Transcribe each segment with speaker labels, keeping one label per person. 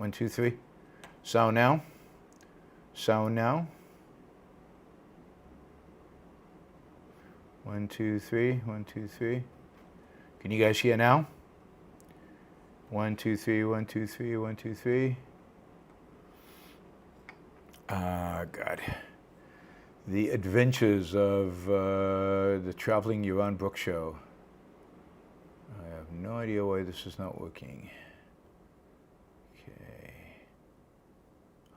Speaker 1: 1, 2, 3. Sound now. Sound now. 1, 2, 3. 1, 2, 3. Can you guys hear now? 1, 2, 3. 1, 2, 3. 1, 2, 3. God. The adventures of the traveling Yaron Brook show. I have no idea why this is not working. Okay.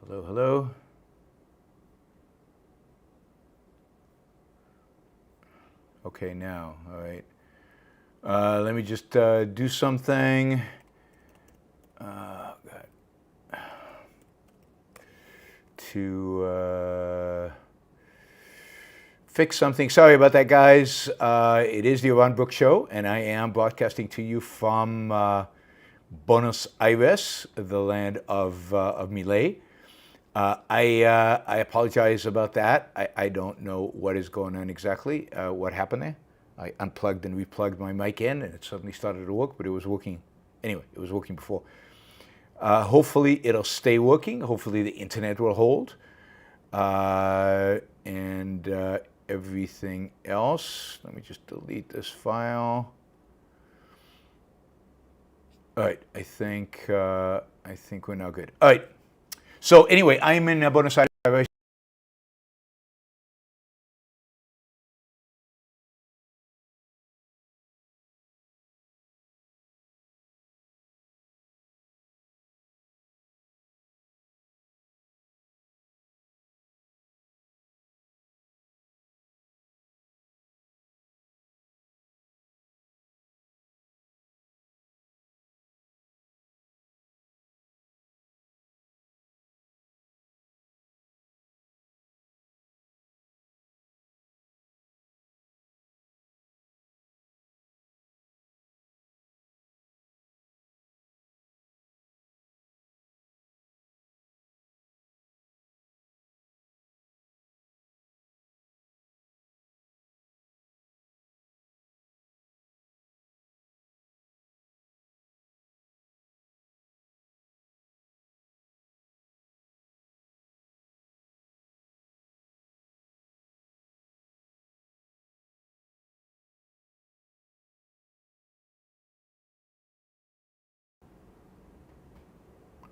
Speaker 1: Hello, hello. Okay, now, all right. Let me just do something. God. To fix something. Sorry about that, guys. It is the Yaron Brook show, and I am broadcasting to you from Buenos Aires, the land of Milei. I apologize about that. I don't know what is going on exactly, what happened there. I unplugged and replugged my mic in, and it suddenly started to work, but it was working. Anyway, it was working before. Hopefully it'll stay working. Hopefully the internet will hold. And everything else. Let me just delete this file. All right, I think we're now good. All right. So anyway, I'm in Buenos Aires.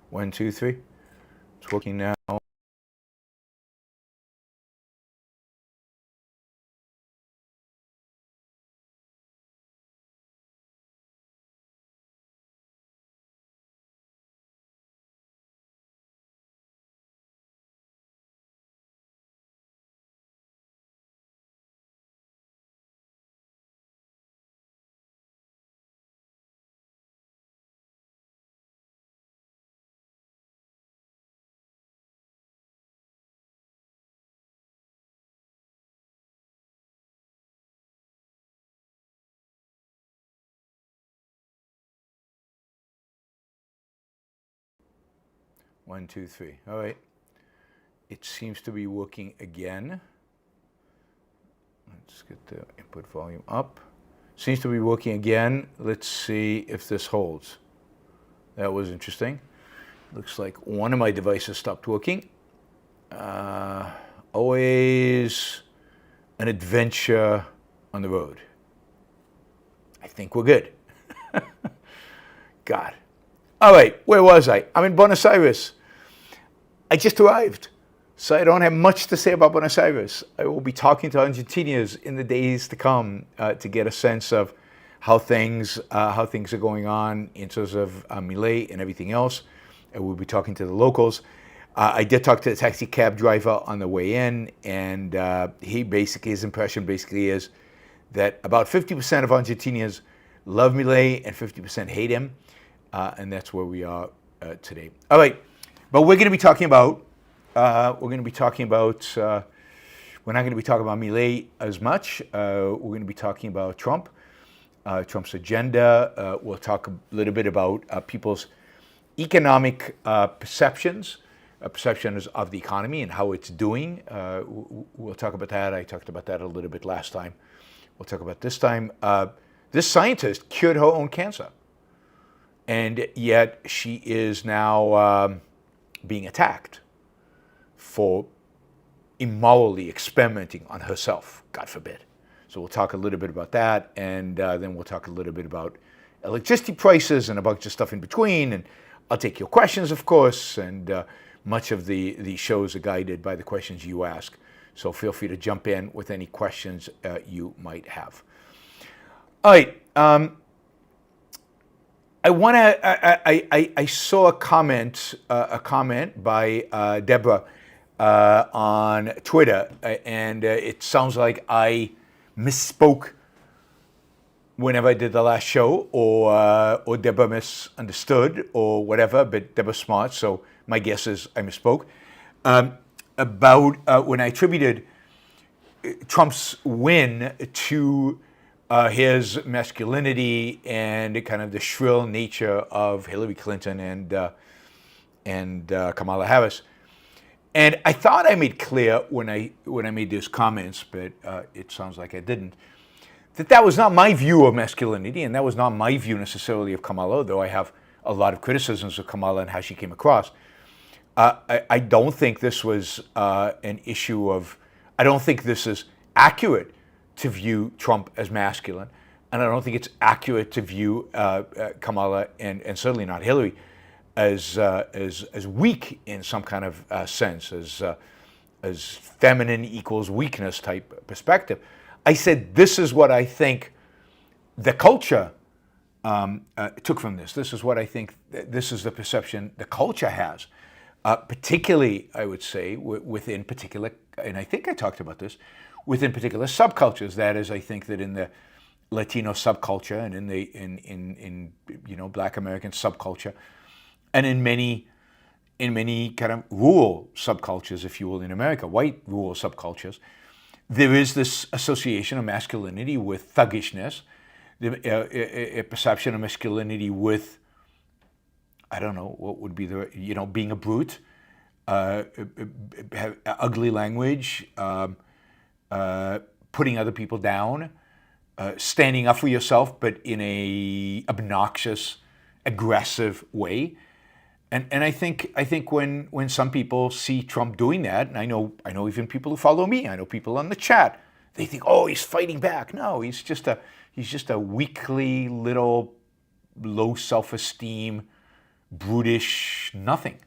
Speaker 1: One, two, three. It's working now. One, two, three. All right. It seems to be working again. Let's get the input volume up. Seems to be working again. Let's see if this holds. That was interesting. Looks like one of my devices stopped working. Always an adventure on the road. I think we're good. God. All right, where was I? I'm in Buenos Aires. I just arrived, so I don't have much to say about Buenos Aires. I will be talking to Argentinians in the days to come to get a sense of how things are going on in terms of Milei and everything else. And we'll be talking to the locals. I did talk to the taxi cab driver on the way in, and his impression is that about 50% of Argentinians love Milei and 50% hate him, and that's where we are today. All right, but we're going to be talking about we're not going to be talking about Milei as much. We're going to be talking about Trump, Trump's agenda. We'll talk a little bit about people's economic perceptions of the economy and how it's doing. We'll talk about that. I talked about that a little bit last time. We'll talk about this time. This scientist cured her own cancer. And yet she is now being attacked for immorally experimenting on herself, God forbid. So we'll talk a little bit about that, and then we'll talk a little bit about electricity prices and a bunch of stuff in between. And I'll take your questions, of course, and much of the shows are guided by the questions you ask. So feel free to jump in with any questions you might have. All right. I saw a comment by Deborah on Twitter, and it sounds like I misspoke whenever I did the last show, or Deborah misunderstood, or whatever. But Deborah's smart, so my guess is I misspoke about when I attributed Trump's win to his masculinity and kind of the shrill nature of Hillary Clinton and Kamala Harris. And I thought I made clear when I made those comments, but it sounds like I didn't, that was not my view of masculinity, and that was not my view necessarily of Kamala, though I have a lot of criticisms of Kamala and how she came across. I don't think this was an issue of, I don't think this is accurate to view Trump as masculine, and I don't think it's accurate to view Kamala and certainly not Hillary as weak in some kind of sense, as feminine equals weakness type perspective. I said this is what I think the culture took from this. This is what I think. This is the perception the culture has, particularly I would say within particular, and I think I talked about this, within particular subcultures. That is, I think that in the Latino subculture and in Black American subculture, and in many kind of rural subcultures, if you will, in America, white rural subcultures, there is this association of masculinity with thuggishness, a perception of masculinity with, I don't know, what would be the, being a brute, ugly language, putting other people down, standing up for yourself, but in a obnoxious, aggressive way. And I think when some people see Trump doing that, and I know even people who follow me, I know people on the chat, they think, oh, he's fighting back. No, he's just a weakly little, low self-esteem, brutish nothing.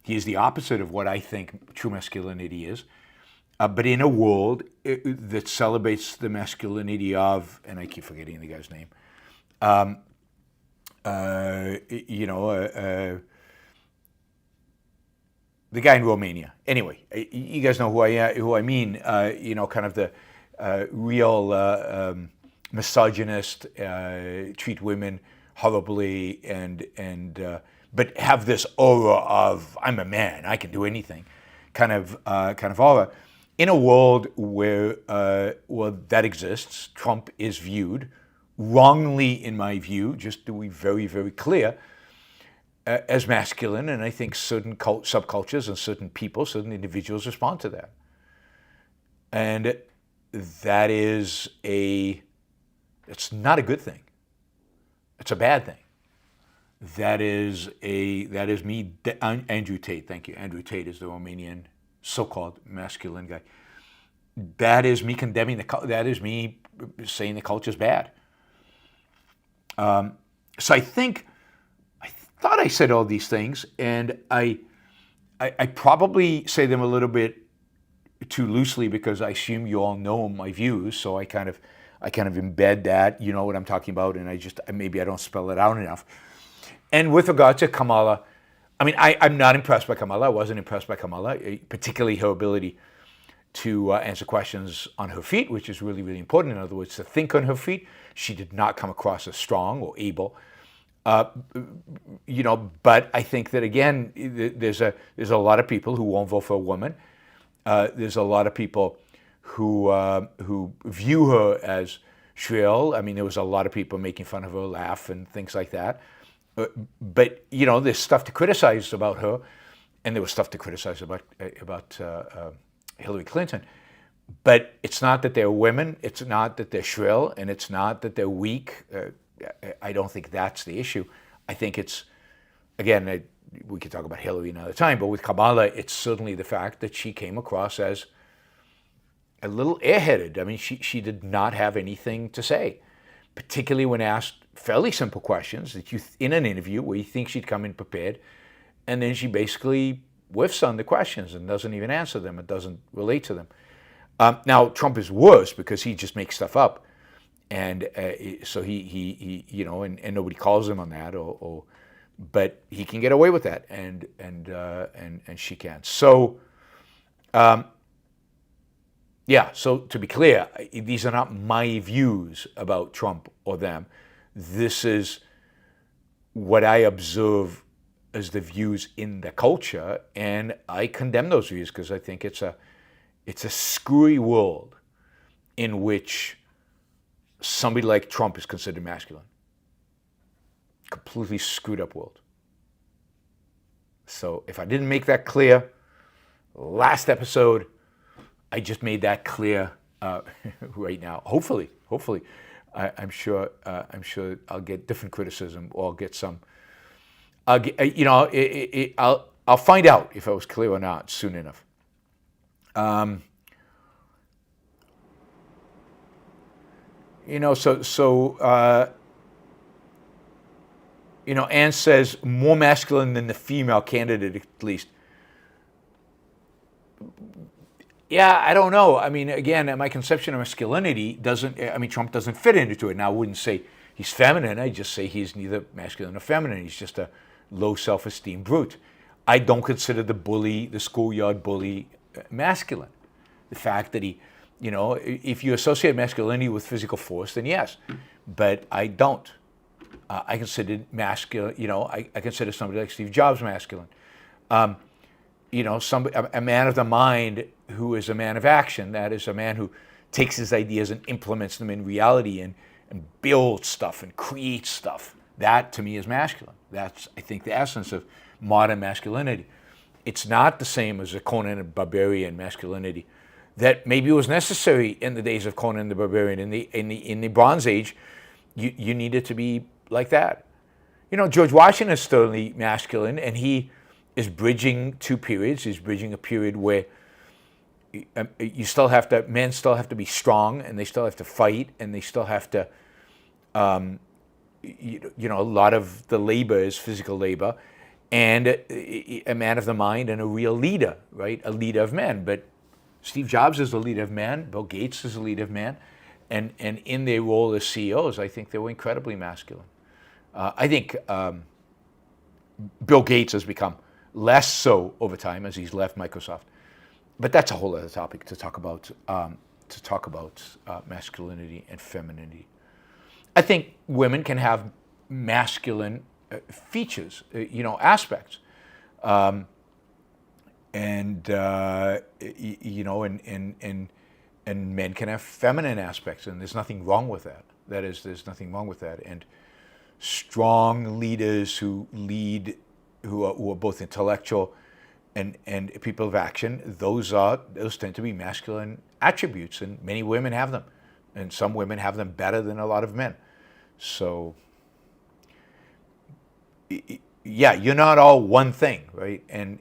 Speaker 1: He is the opposite of what I think true masculinity is. But in a world that celebrates the masculinity of, and I keep forgetting the guy's name, the guy in Romania. Anyway, you guys know who I mean. Kind of the real misogynist, treat women horribly, and but have this aura of I'm a man, I can do anything, kind of aura. In a world where that exists, Trump is viewed wrongly, in my view, just to be very, very clear, as masculine, and I think certain subcultures and certain people, certain individuals respond to that. And that is it's not a good thing. It's a bad thing. That is me, Andrew Tate, thank you. Andrew Tate is the Romanian so-called masculine guy. That is me condemning that is me saying the culture is bad. So I thought I said all these things, and I probably say them a little bit too loosely because I assume you all know my views. So I kind of embed that, you know what I'm talking about, and maybe I don't spell it out enough. And with regard to Kamala, I mean, I'm not impressed by Kamala. I wasn't impressed by Kamala, particularly her ability to answer questions on her feet, which is really, really important. In other words, to think on her feet. She did not come across as strong or able. But I think that, again, there's a lot of people who won't vote for a woman. There's a lot of people who view her as shrill. I mean, there was a lot of people making fun of her, laugh, and things like that. But there's stuff to criticize about her, and there was stuff to criticize about Hillary Clinton. But it's not that they're women, it's not that they're shrill, and it's not that they're weak. I don't think that's the issue. I think it's, again, we could talk about Hillary another time, but with Kamala, it's certainly the fact that she came across as a little airheaded. I mean, she did not have anything to say, particularly when asked fairly simple questions that in an interview where you think she'd come in prepared, and then she basically whiffs on the questions and doesn't even answer them. It doesn't relate to them. Now, Trump is worse because he just makes stuff up. And so he and nobody calls him on that, but he can get away with that, and she can't. So, so to be clear, these are not my views about Trump or them. This is what I observe as the views in the culture, and I condemn those views because I think it's a screwy world in which somebody like Trump is considered masculine. Completely screwed up world. So if I didn't make that clear last episode, I just made that clear right now. Hopefully, I'm sure I'll get different criticism, or I'll get some. I'll find out if I was clear or not soon enough. Ann says more masculine than the female candidate, at least. Yeah, I don't know. I mean, again, my conception of masculinity Trump doesn't fit into it. Now, I wouldn't say he's feminine. I just say he's neither masculine nor feminine. He's just a low self-esteem brute. I don't consider the schoolyard bully, masculine. The fact that he, if you associate masculinity with physical force, then yes, but I don't. I consider masculine, I consider somebody like Steve Jobs masculine. A man of the mind who is a man of action, that is a man who takes his ideas and implements them in reality and builds stuff and creates stuff. That, to me, is masculine. That's, I think, the essence of modern masculinity. It's not the same as a Conan the Barbarian masculinity that maybe was necessary in the days of Conan the Barbarian. In the Bronze Age, you needed to be like that. George Washington is certainly masculine, and he is bridging two periods. He's bridging a period where men still have to be strong, and they still have to fight, and they still have to, a lot of the labor is physical labor, and a man of the mind and a real leader, right? A leader of men. But Steve Jobs is a leader of men. Bill Gates is a leader of men. And in their role as CEOs, I think they were incredibly masculine. I think Bill Gates has become less so over time as he's left Microsoft. But that's a whole other topic to talk about masculinity and femininity. I think women can have masculine features, aspects, and men can have feminine aspects, and there's nothing wrong with that. There's nothing wrong with that. And strong leaders who are both intellectual and people of action, those tend to be masculine attributes, and many women have them, and some women have them better than a lot of men. So, yeah, you're not all one thing, right? And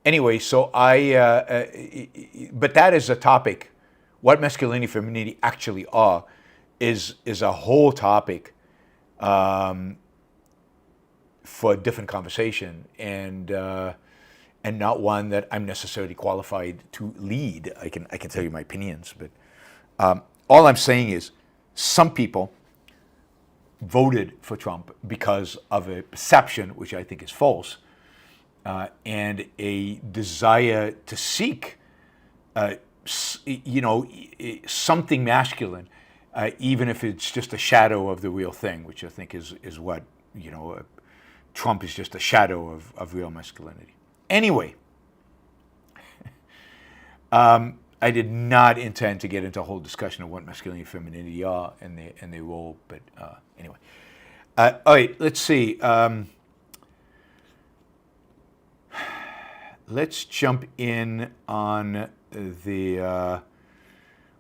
Speaker 1: anyway, so but that is a topic. What masculinity and femininity actually are is a whole topic for a different conversation, and not one that I'm necessarily qualified to lead. I can tell you my opinions, but all I'm saying is some people voted for Trump because of a perception, which I think is false, and a desire to seek, something masculine, even if it's just a shadow of the real thing, which I think is what, Trump is just a shadow of real masculinity. Anyway, I did not intend to get into a whole discussion of what masculinity and femininity are and their role, but anyway. All right, let's see. Let's jump in on the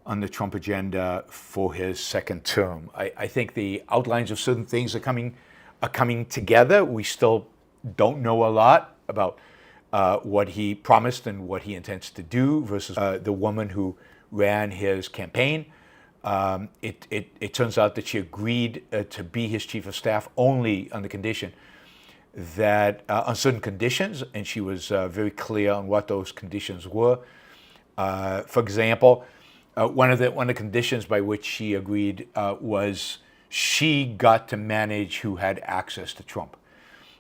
Speaker 1: on the Trump agenda for his second term. I think the outlines of certain things are coming together. We still don't know a lot about what he promised and what he intends to do versus the woman who ran his campaign. It turns out that she agreed to be his chief of staff only on the condition that on certain conditions, and she was very clear on what those conditions were. For example, one of the conditions by which she agreed was she got to manage who had access to Trump.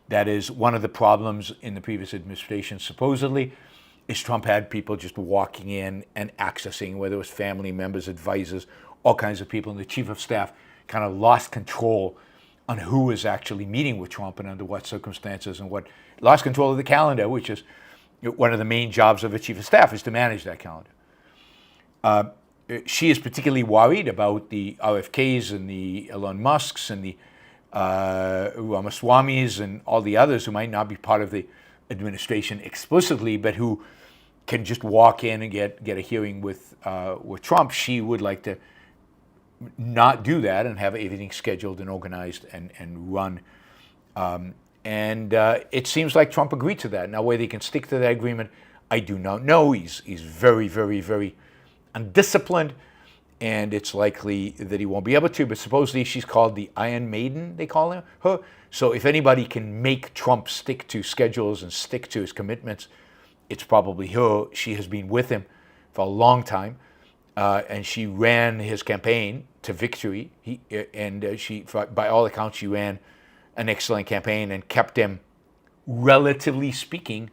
Speaker 1: That is one of the problems in the previous administration, supposedly, is Trump had people just walking in and accessing, whether it was family members, advisors, all kinds of people, and the chief of staff kind of lost control on who was actually meeting with Trump and under what circumstances, and lost control of the calendar, which is one of the main jobs of a chief of staff, is to manage that calendar. She is particularly worried about the RFKs and the Elon Musks and the Ramaswamis and all the others who might not be part of the administration explicitly, but who can just walk in and get a hearing with Trump. She would like to not do that and have everything scheduled and organized and run. And it seems like Trump agreed to that. Now, whether he can stick to that agreement, I do not know. He's very, very, very undisciplined, and it's likely that he won't be able to. But supposedly she's called the Iron Maiden, they call her. So if anybody can make Trump stick to schedules and stick to his commitments, it's probably her. She has been with him for a long time, and she ran his campaign to victory. By all accounts, she ran an excellent campaign and kept him, relatively speaking,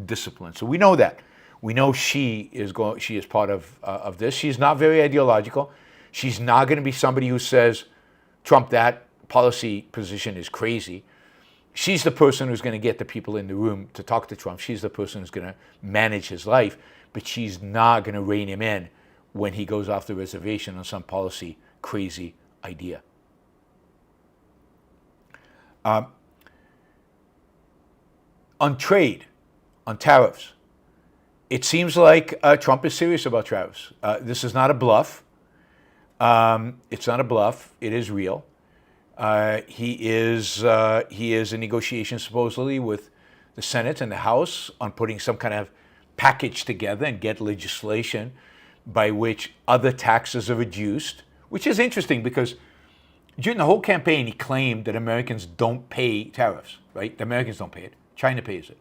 Speaker 1: disciplined. So we know that. We know she is part of this. She's not very ideological. She's not going to be somebody who says, Trump, that policy position is crazy. She's the person who's going to get the people in the room to talk to Trump. She's the person who's going to manage his life, but she's not going to rein him in when he goes off the reservation on some policy crazy idea. On trade, on tariffs, it seems like Trump is serious about tariffs. This is not a bluff. It's not a bluff. It is real. He is in negotiations supposedly with the Senate and the House on putting some kind of package together and get legislation by which other taxes are reduced, which is interesting because during the whole campaign he claimed that Americans don't pay tariffs, right? The Americans don't pay it. China pays it.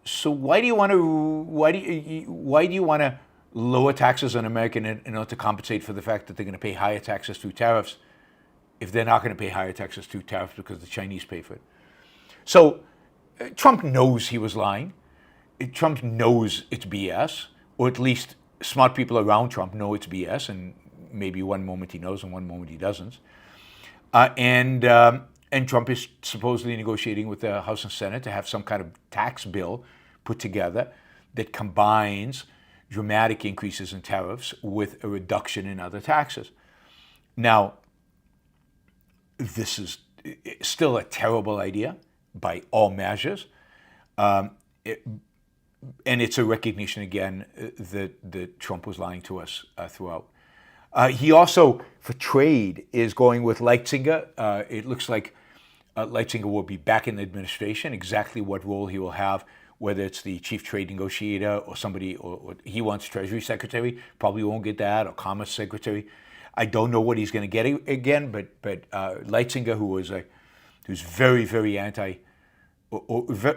Speaker 1: So why do you want to lower taxes on American in order to compensate for the fact that they're going to pay higher taxes through tariffs if they're not going to pay higher taxes through tariffs because the Chinese pay for it? So Trump knows he was lying. Trump knows it's BS, or at least smart people around Trump know it's BS, and maybe one moment he knows and one moment he doesn't. And Trump is supposedly negotiating with the House and Senate to have some kind of tax bill put together that combines dramatic increases in tariffs with a reduction in other taxes. Now, this is still a terrible idea by all measures. And it's a recognition, again, that Trump was lying to us throughout. He also, for trade, is going with Leitzinger. It looks like Leitzinger will be back in the administration. Exactly what role he will have, whether it's the chief trade negotiator or somebody, or he wants Treasury Secretary, probably won't get that, or Commerce Secretary. I don't know what he's going to get again, but Leitzinger, who's very, very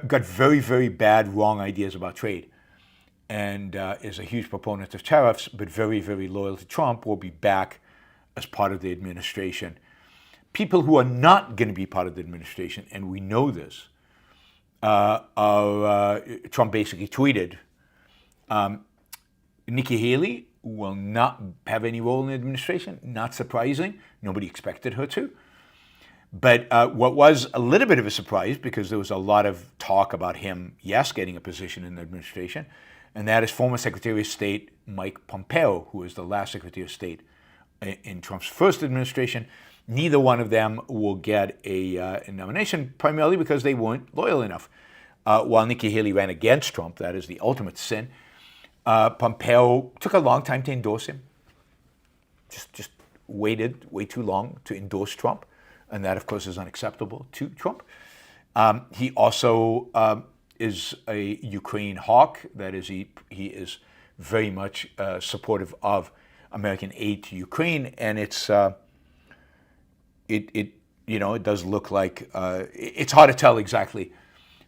Speaker 1: got very, very bad, wrong ideas about trade, and is a huge proponent of tariffs, but very, very loyal to Trump, will be back as part of the administration. People who are not going to be part of the administration, and we know this, Trump basically tweeted, Nikki Haley will not have any role in the administration. Not surprising. Nobody expected her to. But what was a little bit of a surprise, because there was a lot of talk about him, yes, getting a position in the administration, and that is former Secretary of State Mike Pompeo, who was the last Secretary of State in Trump's first administration. Neither one of them will get a nomination, primarily because they weren't loyal enough. While Nikki Haley ran against Trump, that is the ultimate sin, Pompeo took a long time to endorse him. just waited way too long to endorse Trump, and that, of course, is unacceptable to Trump. He also is a Ukraine hawk. That is, he is very much supportive of American aid to Ukraine, and it does look like it's hard to tell exactly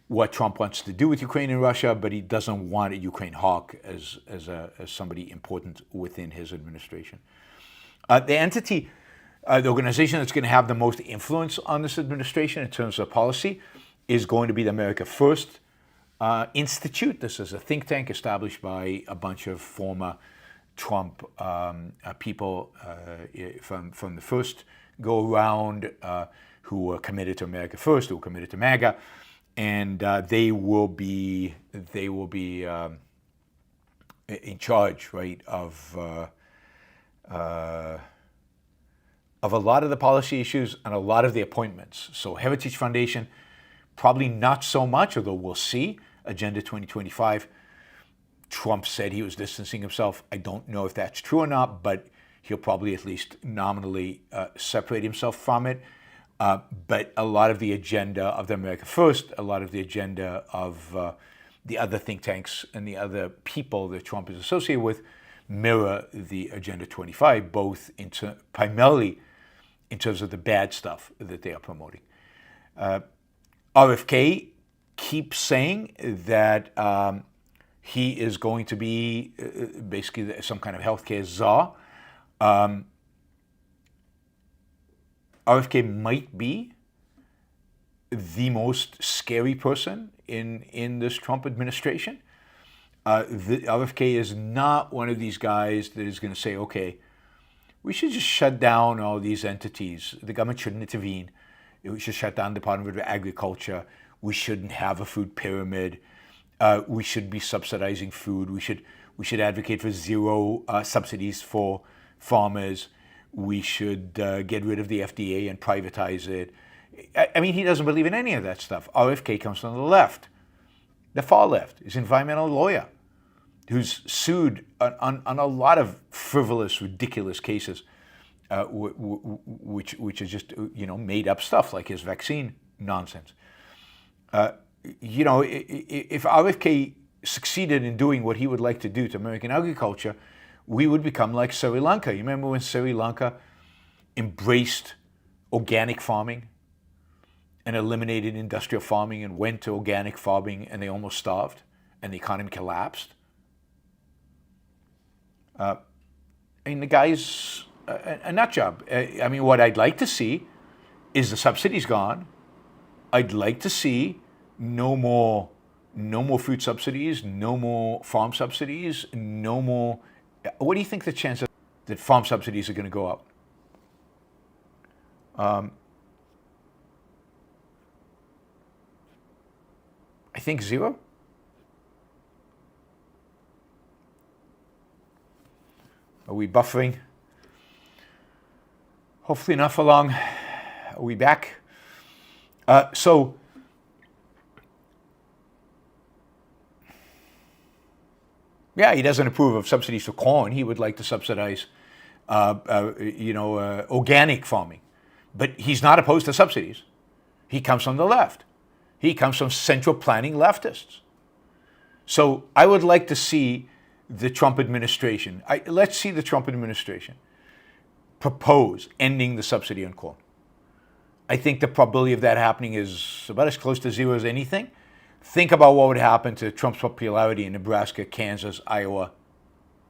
Speaker 1: what Trump wants to do with Ukraine and Russia, but he doesn't want a Ukraine hawk as somebody important within his administration. The organization that's going to have the most influence on this administration in terms of policy is going to be the America First Institute. This is a think tank established by a bunch of former Trump people from the first go-around who were committed to America First, who were committed to MAGA, and they will be in charge, right, of a lot of the policy issues and a lot of the appointments. So Heritage Foundation, probably not so much, although we'll see. Agenda 2025, Trump said he was distancing himself. I don't know if that's true or not, but he'll probably at least nominally separate himself from it. But a lot of the agenda of the America First, a lot of the agenda of the other think tanks and the other people that Trump is associated with mirror the Agenda 25, both primarily in terms of the bad stuff that they are promoting. RFK keeps saying that he is going to be basically some kind of healthcare czar. RFK might be the most scary person in this Trump administration. RFK is not one of these guys that is going to say, okay, we should just shut down all these entities. The government shouldn't intervene. We should shut down the Department of Agriculture. We shouldn't have a food pyramid. We should be subsidizing food. We should advocate for zero subsidies for farmers. We should get rid of the FDA and privatize it. I mean, he doesn't believe in any of that stuff. RFK comes from the left, the far left. He's an environmental lawyer who's sued on a lot of frivolous, ridiculous cases, which is just made up stuff like his vaccine nonsense. If RFK succeeded in doing what he would like to do to American agriculture, we would become like Sri Lanka. You remember when Sri Lanka embraced organic farming and eliminated industrial farming and went to organic farming, and they almost starved and the economy collapsed? I mean, the guy's a nut job. I mean, what I'd like to see is the subsidies gone. I'd like to see no more food subsidies, no more farm subsidies, no more. What do you think the chances that farm subsidies are going to go up? I think zero. Are we buffering? Hopefully not for long. Are we back? Yeah, he doesn't approve of subsidies for corn. He would like to subsidize, organic farming. But he's not opposed to subsidies. He comes from the left. He comes from central planning leftists. So I would like to see the Trump administration, let's see the Trump administration propose ending the subsidy on corn. I think the probability of that happening is about as close to zero as anything. Think about what would happen to Trump's popularity in Nebraska, Kansas, Iowa.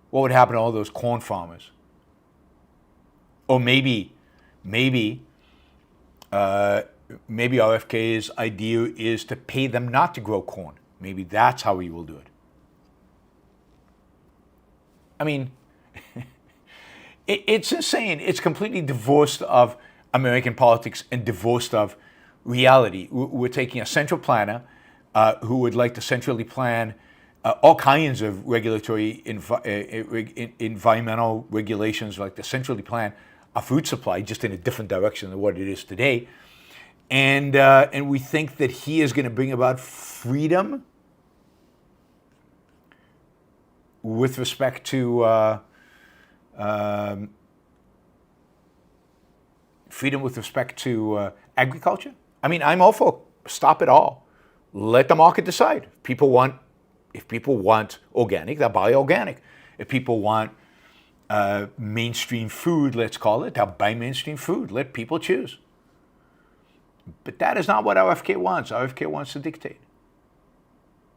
Speaker 1: What would happen to all those corn farmers? Or maybe RFK's idea is to pay them not to grow corn. Maybe that's how he will do it. I mean, it's insane. It's completely divorced of American politics and divorced of reality. We're taking a central planner who would like to centrally plan all kinds of regulatory environmental regulations, like to centrally plan a food supply just in a different direction than what it is today. And we think that he is going to bring about freedom with respect to freedom with respect to agriculture. I mean, I'm all for stop it all. Let the market decide. If people want organic, they'll buy organic. If people want mainstream food, let's call it, they'll buy mainstream food. Let people choose. But that is not what RFK wants. RFK wants to dictate.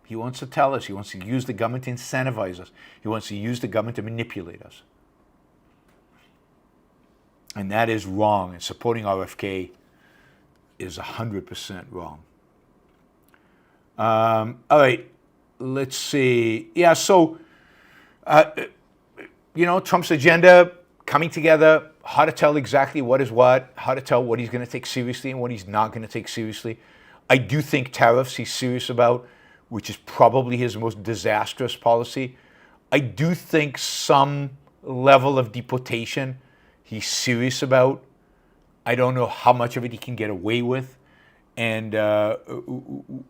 Speaker 1: He wants to tell us. He wants to use the government to incentivize us. He wants to use the government to manipulate us. And that is wrong. And supporting RFK is 100% wrong. All right, let's see. Yeah, so, Trump's agenda coming together, how to tell exactly what is what, how to tell what he's going to take seriously and what he's not going to take seriously. I do think tariffs he's serious about, which is probably his most disastrous policy. I do think some level of deportation he's serious about. I don't know how much of it he can get away with, and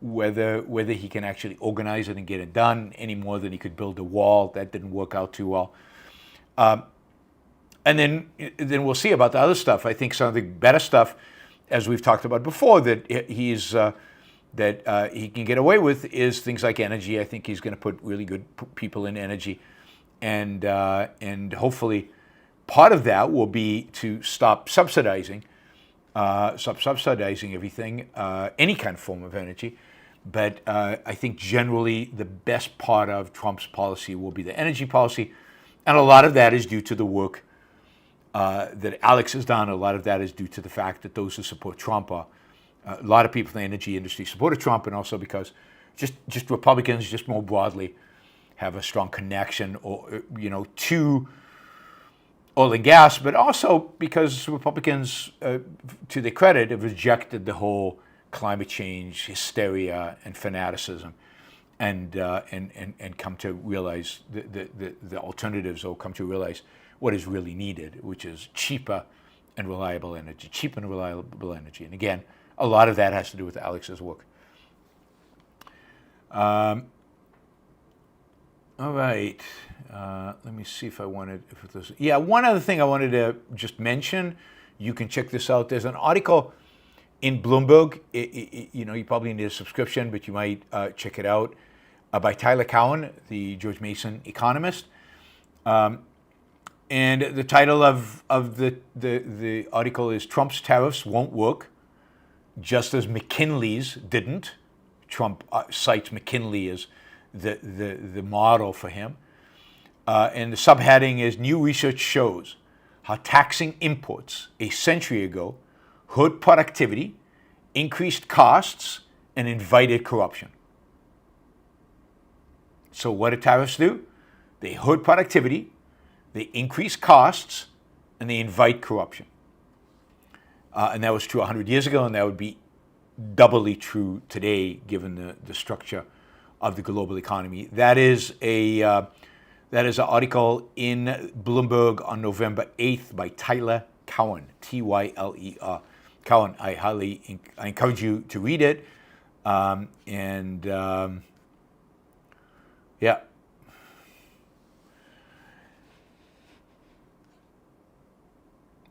Speaker 1: whether he can actually organize it and get it done any more than he could build a wall. That didn't work out too well. And then we'll see about the other stuff. I think some of the better stuff, as we've talked about before, that he can get away with is things like energy. I think he's going to put really good people in energy, and hopefully part of that will be to stop subsidizing everything, any kind of form of energy. But I think generally the best part of Trump's policy will be the energy policy, and a lot of that is due to the work that Alex has done. A lot of that is due to the fact that those who support Trump are a lot of people in the energy industry supported Trump, and also because just Republicans, just more broadly, have a strong connection, to oil and gas, but also because Republicans, to their credit, have rejected the whole climate change hysteria and fanaticism, and come to realize the alternatives, or come to realize what is really needed, which is cheaper and reliable energy. And again, a lot of that has to do with Alex's work. All right. Let me see if I wanted. One other thing I wanted to just mention. You can check this out. There's an article in Bloomberg. You probably need a subscription, but you might check it out. By Tyler Cowen, the George Mason economist. And the title of the article is "Trump's Tariffs Won't Work, Just as McKinley's Didn't." Trump cites McKinley as the model for him. And the subheading is "New Research Shows How Taxing Imports a Century Ago Hurt Productivity, Increased Costs, and Invited Corruption." So what do tariffs do? They hurt productivity, they increase costs, and they invite corruption. And that was true 100 years ago, and that would be doubly true today, given the structure of the global economy. That is an article in Bloomberg on November 8th by Tyler Cowen, Tyler Cowen. I encourage you to read it.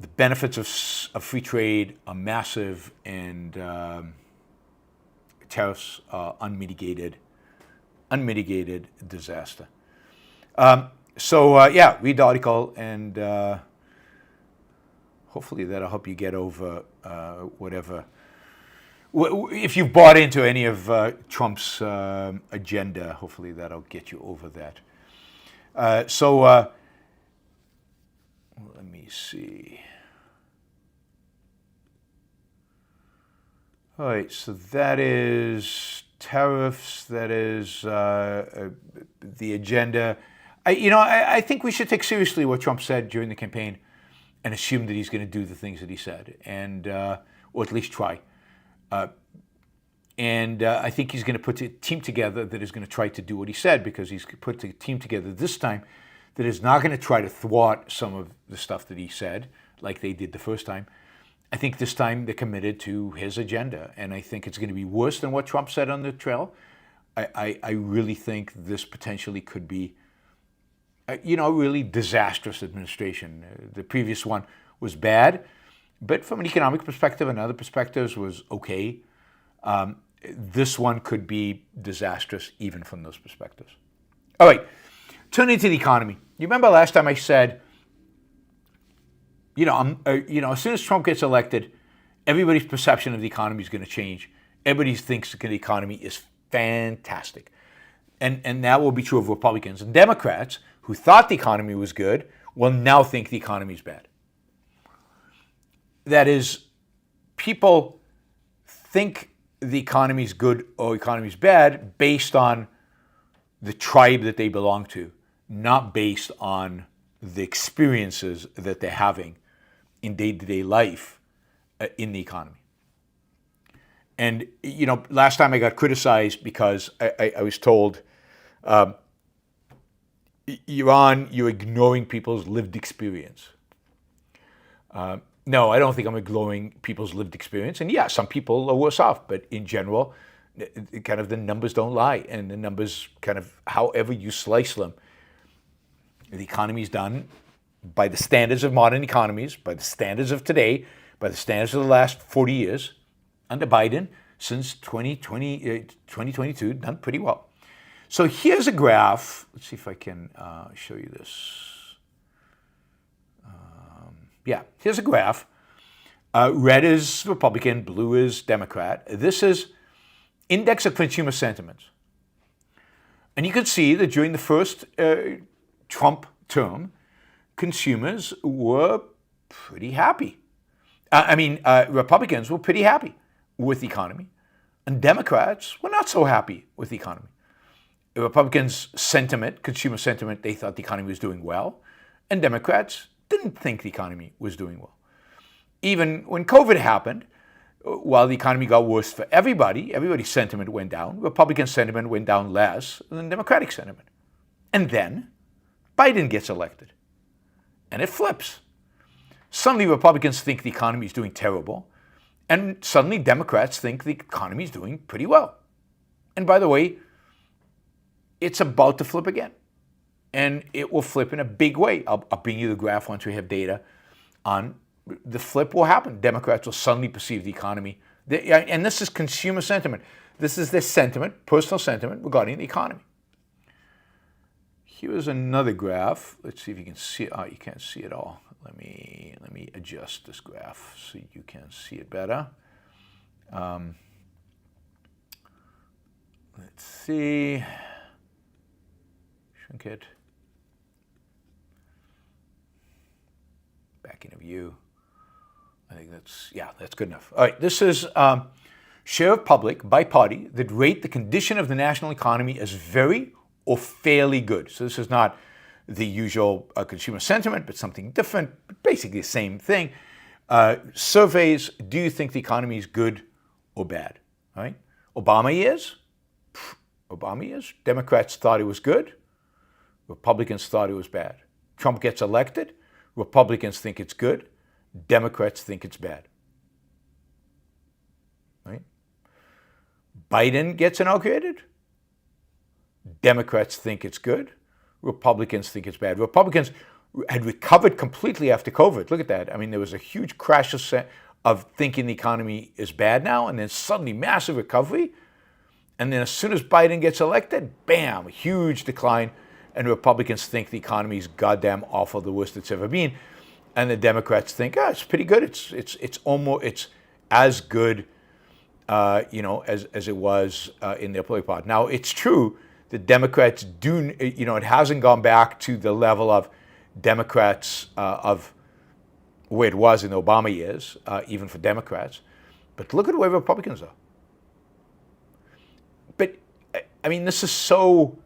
Speaker 1: The benefits of free trade are massive, and tariffs are unmitigated disaster. Read the article, and hopefully that'll help you get over whatever. If you've bought into any of Trump's agenda, hopefully that'll get you over that. Let me see. All right, so that is tariffs. That is the agenda. I think we should take seriously what Trump said during the campaign, and assume that he's going to do the things that he said, and or at least try. I think he's going to put a team together that is going to try to do what he said, because he's put a team together this time that is not going to try to thwart some of the stuff that he said, like they did the first time. I think this time they're committed to his agenda, and I think it's going to be worse than what Trump said on the trail. I really think this potentially could be, a really disastrous administration. The previous one was bad. but from an economic perspective and other perspectives was okay. This one could be disastrous even from those perspectives. All right, turning to the economy. You remember last time I said, as soon as Trump gets elected, everybody's perception of the economy is going to change. Everybody thinks the economy is fantastic. And that will be true of Republicans. And Democrats, who thought the economy was good, will now think the economy is bad. That is, people think the economy is good or economy is bad based on the tribe that they belong to, not based on the experiences that they're having in day-to-day life in the economy. And, last time I got criticized because I was told, Yaron, you're ignoring people's lived experience. No, I don't think I'm ignoring people's lived experience. And yeah, some people are worse off, but in general, kind of the numbers don't lie. And the numbers, kind of however you slice them, the economy is done by the standards of modern economies, by the standards of today, by the standards of the last 40 years, under Biden, since 2022, done pretty well. So here's a graph. Let's see if I can show you this. Here's a graph. Red is Republican, blue is Democrat. This is index of consumer sentiments. And you can see that during the first Trump term, consumers were pretty happy. Republicans were pretty happy with the economy, and Democrats were not so happy with the economy. The Republicans' sentiment, consumer sentiment, they thought the economy was doing well, and Democrats didn't think the economy was doing well. Even when COVID happened, while the economy got worse for everybody's sentiment went down. Republican sentiment went down less than Democratic sentiment. And then Biden gets elected, and it flips. Suddenly Republicans think the economy is doing terrible, and suddenly Democrats think the economy is doing pretty well. And by the way, it's about to flip again. And it will flip in a big way. I'll bring you the graph once we have data on the flip will happen. Democrats will suddenly perceive the economy. And this is consumer sentiment. This is their sentiment, personal sentiment regarding the economy. Here's another graph. Let's see if you can see it. Oh, you can't see it all. Let me adjust this graph so you can see it better. Let's see. Shrink it. Back into view. I think that's good enough. All right, this is share of public by party that rate the condition of the national economy as very or fairly good. So this is not the usual consumer sentiment, but something different, basically the same thing. Surveys, do you think the economy is good or bad? All right? Obama years? Obama years. Democrats thought it was good. Republicans thought it was bad. Trump gets elected. Republicans think it's good. Democrats think it's bad. Right? Biden gets inaugurated. Democrats think it's good. Republicans think it's bad. Republicans had recovered completely after COVID. Look at that. I mean, there was a huge crash of thinking the economy is bad now, and then suddenly massive recovery. And then as soon as Biden gets elected, bam, huge decline. And Republicans think the economy is goddamn awful, the worst it's ever been. And the Democrats think, it's pretty good. It's as good, as it was in their political party. Now, it's true that Democrats do, it hasn't gone back to the level of Democrats of where it was in the Obama years, even for Democrats. But look at where Republicans are. But, I mean, this is so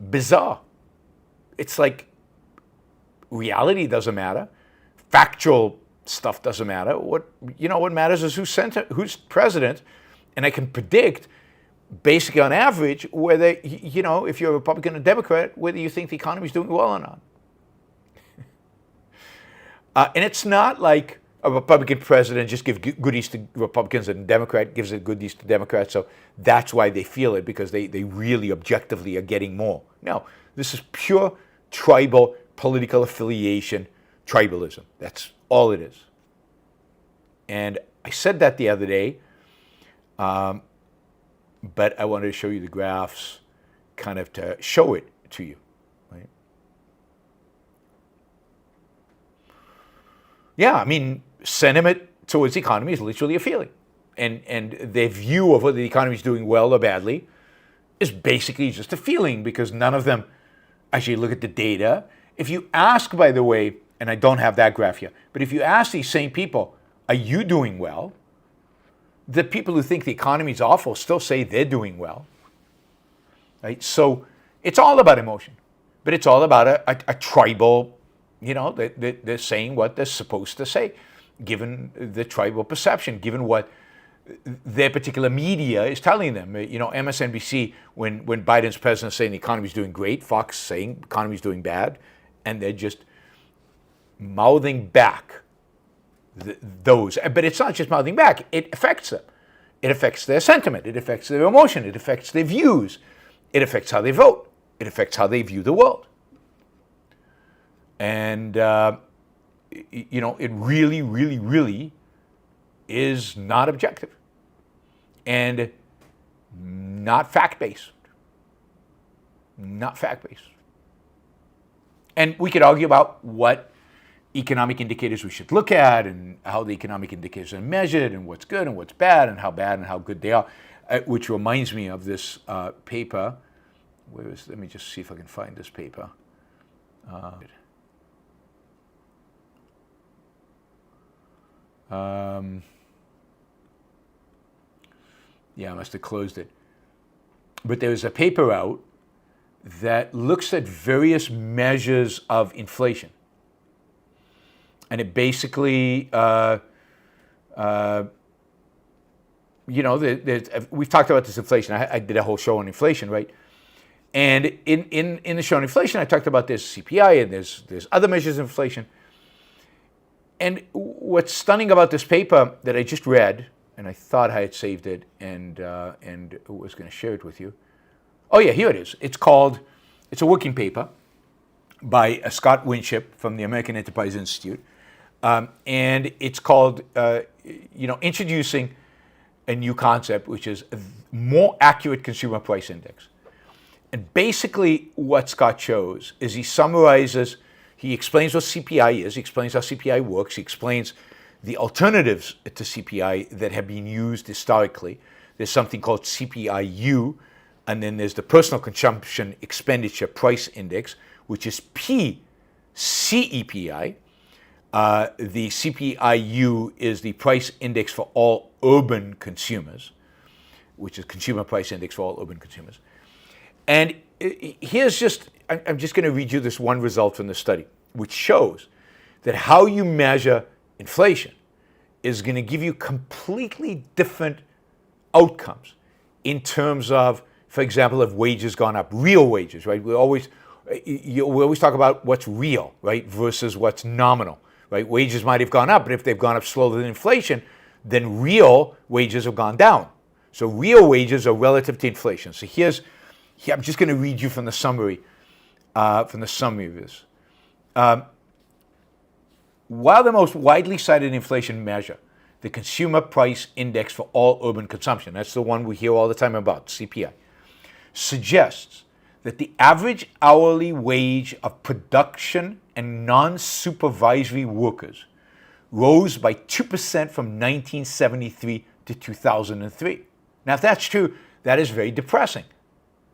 Speaker 1: bizarre. It's like reality doesn't matter. Factual stuff doesn't matter. What matters is who's president, and I can predict, basically on average, whether, if you're a Republican or Democrat, whether you think the economy is doing well or not. And it's not like a Republican president just gives goodies to Republicans and a Democrat gives it goodies to Democrats, so that's why they feel it, because they really objectively are getting more. No, this is pure tribal political affiliation, tribalism. That's all it is. And I said that the other day, but I wanted to show you the graphs kind of to show it to you. Right? Yeah, I mean, sentiment towards the economy is literally a feeling. And their view of whether the economy is doing well or badly is basically just a feeling, because none of them actually look at the data. If you ask, by the way, and I don't have that graph here, but if you ask these same people, are you doing well? The people who think the economy is awful still say they're doing well. Right? So it's all about emotion, but it's all about a tribal, they're saying what they're supposed to say, given the tribal perception, given what their particular media is telling them. MSNBC, when Biden's president saying the economy's doing great, Fox saying the economy's doing bad, and they're just mouthing back those. But it's not just mouthing back, it affects them. It affects their sentiment, it affects their emotion, it affects their views, it affects how they vote, it affects how they view the world. And, it really, really, really is not objective and not fact-based. Not fact-based. And we could argue about what economic indicators we should look at and how the economic indicators are measured and what's good and what's bad and how good they are, which reminds me of this paper. Let me just see if I can find this paper. Yeah, I must have closed it. But there's a paper out that looks at various measures of inflation. And it basically, we've talked about this inflation. I did a whole show on inflation, right? And in the show on inflation, I talked about this CPI and there's other measures of inflation. And what's stunning about this paper that I just read, and I thought I had saved it and was going to share it with you. Oh yeah, here it is. It's a working paper by Scott Winship from the American Enterprise Institute. And it's called, Introducing a New Concept, which is a more accurate consumer price index. And basically what Scott shows is he explains what CPI is, he explains how CPI works, he explains the alternatives to CPI that have been used historically. There's something called CPI-U, and then there's the Personal Consumption Expenditure Price Index, which is PCEPI. The CPI-U is the price index for all urban consumers, which is Consumer Price Index for all urban consumers. And I'm just going to read you this one result from the study, which shows that how you measure inflation is going to give you completely different outcomes in terms of, for example, if wages gone up, real wages, right? We always talk about what's real, right, versus what's nominal, right? Wages might have gone up, but if they've gone up slower than inflation, then real wages have gone down. So real wages are relative to inflation. So I'm just going to read you from the summary of this. While the most widely cited inflation measure, the Consumer Price Index for all urban consumption, that's the one we hear all the time about, CPI, suggests that the average hourly wage of production and non-supervisory workers rose by 2% from 1973 to 2003. Now, if that's true, that is very depressing.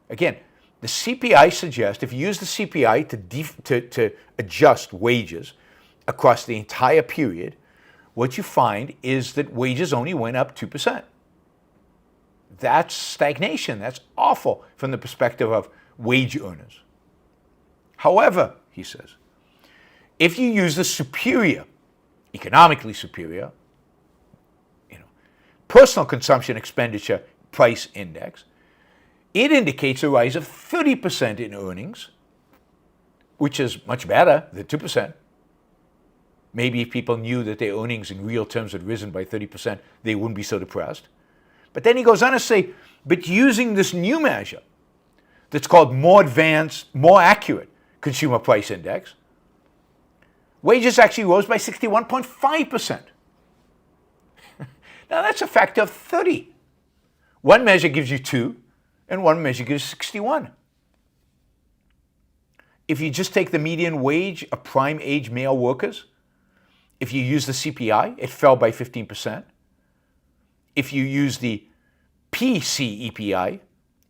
Speaker 1: Again, the CPI suggests, if you use the CPI to adjust wages across the entire period, what you find is that wages only went up 2%. That's stagnation. That's awful from the perspective of wage earners. However, he says, if you use the economically superior, personal consumption expenditure price index, it indicates a rise of 30% in earnings, which is much better than 2%. Maybe if people knew that their earnings in real terms had risen by 30%, they wouldn't be so depressed. But then he goes on to say, but using this new measure that's called more advanced, more accurate consumer price index, wages actually rose by 61.5%. Now that's a factor of 30. One measure gives you 2, and one measure gives 61. If you just take the median wage of prime age male workers, if you use the CPI, it fell by 15%. If you use the PCEPI,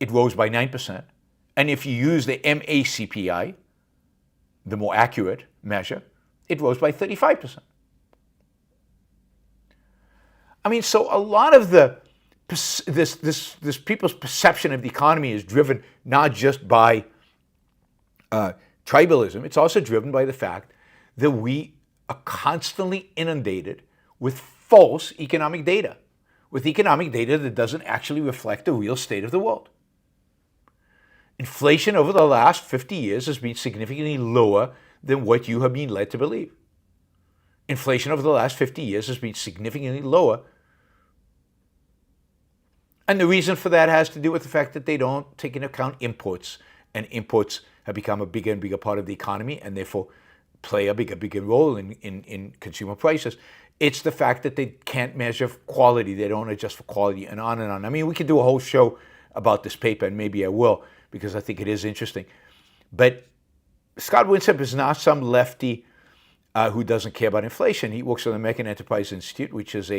Speaker 1: it rose by 9%. And if you use the MACPI, the more accurate measure, it rose by 35%. I mean, so a lot of this people's perception of the economy is driven not just by tribalism, it's also driven by the fact that we are constantly inundated with false economic data, with economic data that doesn't actually reflect the real state of the world. Inflation over the last 50 years has been significantly lower than what you have been led to believe. Inflation over the last 50 years has been significantly lower. And the reason for that has to do with the fact that they don't take into account imports, and imports have become a bigger and bigger part of the economy and therefore play a bigger role in consumer prices. It's the fact that they can't measure quality, they don't adjust for quality, and on and on. I mean, we could do a whole show about this paper, and maybe I will, because I think it is interesting. But Scott Winston is not some lefty who doesn't care about inflation. He works for the American Enterprise Institute, which is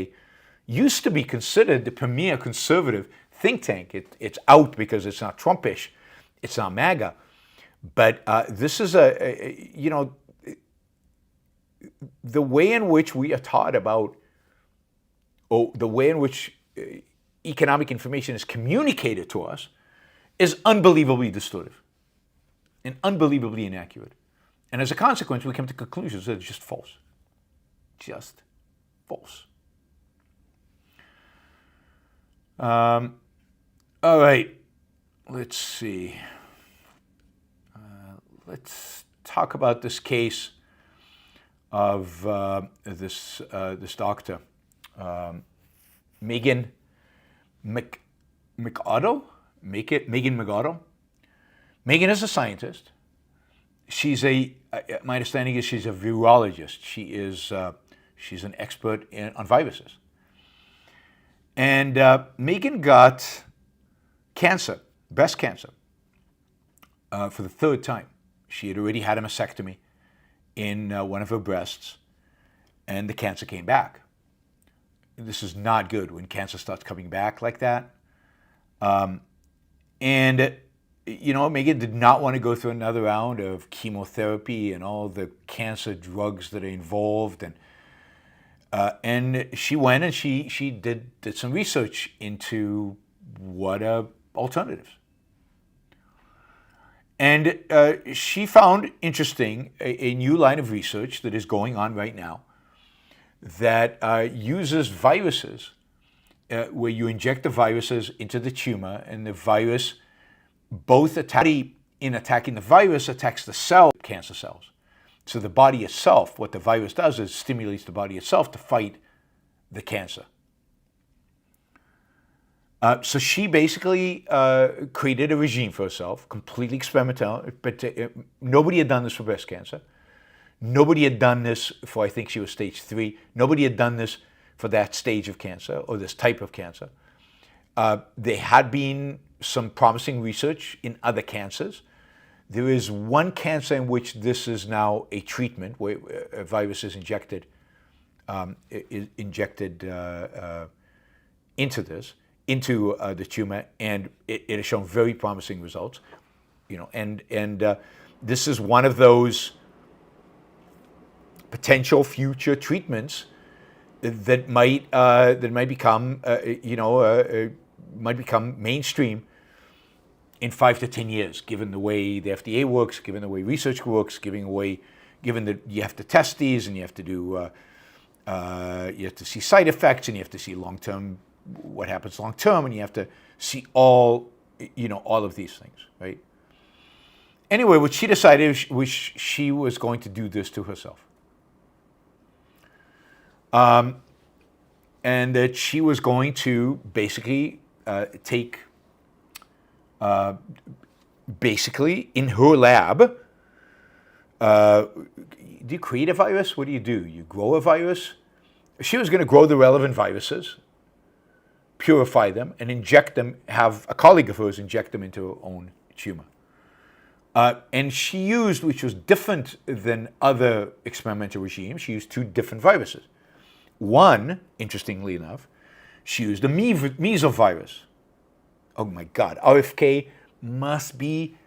Speaker 1: used to be considered the premier conservative think tank. It's out because it's not Trumpish, it's not MAGA. But this is the way in which we are taught about, or the way in which economic information is communicated to us is unbelievably distortive and unbelievably inaccurate. And as a consequence, we come to conclusions that are just false. Just false. All right, let's see. Let's talk about this case of this doctor, Megan McArdle. Megan McArdle. Megan is a scientist. My understanding is she's a virologist. She's an expert on viruses. And Megan got cancer, breast cancer, for the 3rd time. She had already had a mastectomy in one of her breasts, and the cancer came back. This is not good when cancer starts coming back like that. And Megan did not want to go through another round of chemotherapy and all the cancer drugs that are involved. And she went and she did some research into what are alternatives. And she found interesting a new line of research that is going on right now that uses viruses, where you inject the viruses into the tumor, and the virus, both in attacking the virus, attacks the cancer cells. So the body itself, what the virus does is stimulates the body itself to fight the cancer. So she basically created a regime for herself, completely experimental, but nobody had done this for breast cancer. Nobody had done this for, I think she was stage 3. Nobody had done this for that stage of cancer or this type of cancer. There had been some promising research in other cancers. There is one cancer in which this is now a treatment, where a virus is injected into the tumor, and it has shown very promising results. This is one of those potential future treatments that might become mainstream in 5 to 10 years, given the way the FDA works, given the way research works, given that you have to test these and you have to do, you have to see side effects, and you have to see long-term, what happens long-term, and you have to see all of these things, right? Anyway, what she decided was she was going to do this to herself. And that she was going to basically take, in her lab, do you create a virus? What do? You grow a virus? She was going to grow the relevant viruses, purify them, and inject them, have a colleague of hers inject them into her own tumor. And she used, which was different than other experimental regimes, she used two different viruses. One, interestingly enough, she used a measles virus. Oh my God, RFK must be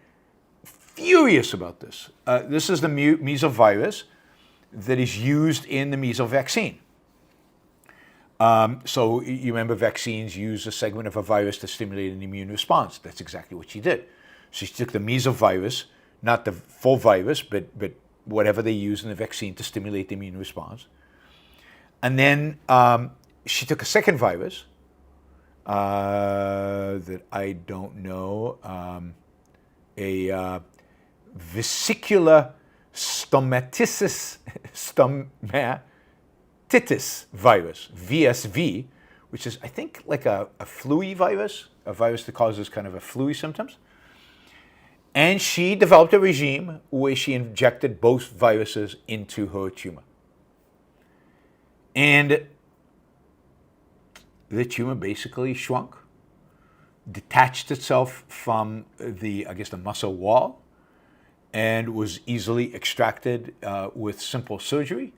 Speaker 1: furious about this. This is the measles virus that is used in the measles vaccine. So you remember vaccines use a segment of a virus to stimulate an immune response. That's exactly what she did. So she took the measles virus, not the full virus, but whatever they use in the vaccine to stimulate the immune response. And then she took a second virus that I don't know, a vesicular stomatitis virus, VSV, which is, I think, like a flu virus, a virus that causes kind of a flu symptoms. And she developed a regime where she injected both viruses into her tumor. And the tumor basically shrunk, detached itself from the muscle wall, and was easily extracted with simple surgery.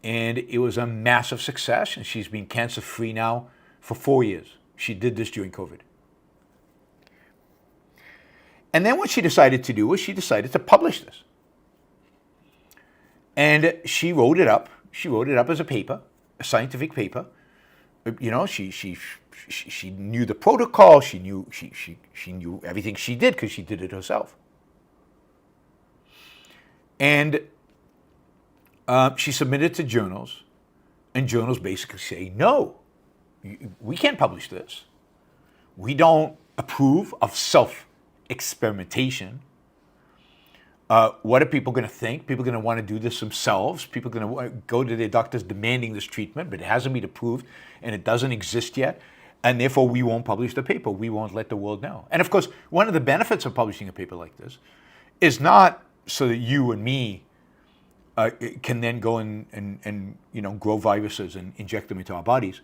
Speaker 1: And it was a massive success, and she's been cancer-free now for 4 years. She did this during COVID. And then what she decided to do was she decided to publish this. And she wrote it up. She wrote it up as a paper, a scientific paper. You know, she knew the protocol. She knew everything she did because she did it herself. And she submitted to journals, and journals basically say, no, we can't publish this. We don't approve of self-experimentation. What are people going to think? People are going to want to do this themselves. People are going to go to their doctors demanding this treatment, but it hasn't been approved, and it doesn't exist yet, and therefore we won't publish the paper. We won't let the world know. And of course, one of the benefits of publishing a paper like this is not so that you and me can then go and grow viruses and inject them into our bodies.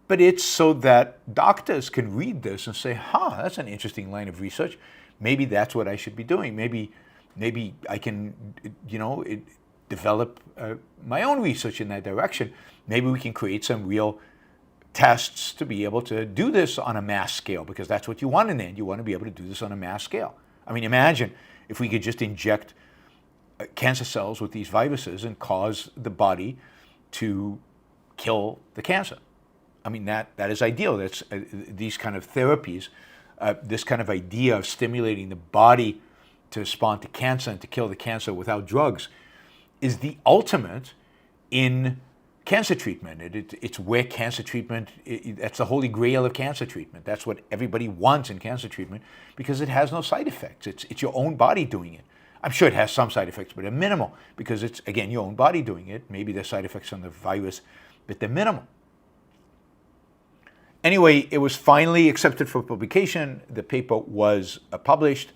Speaker 1: But it's so that doctors can read this and say, that's an interesting line of research. Maybe that's what I should be doing. Maybe I can, develop my own research in that direction. Maybe we can create some real tests to be able to do this on a mass scale, because that's what you want in the end. You want to be able to do this on a mass scale. I mean, imagine if we could just inject cancer cells with these viruses and cause the body to kill the cancer. I mean, that is ideal. That's these kind of therapies, this kind of idea of stimulating the body to respond to cancer and to kill the cancer without drugs is the ultimate in cancer treatment. It's where cancer treatment, that's the holy grail of cancer treatment. That's what everybody wants in cancer treatment because it has no side effects. It's your own body doing it. I'm sure it has some side effects, but they're minimal because it's, again, your own body doing it. Maybe there's side effects on the virus, but they're minimal. Anyway, it was finally accepted for publication. The paper was published.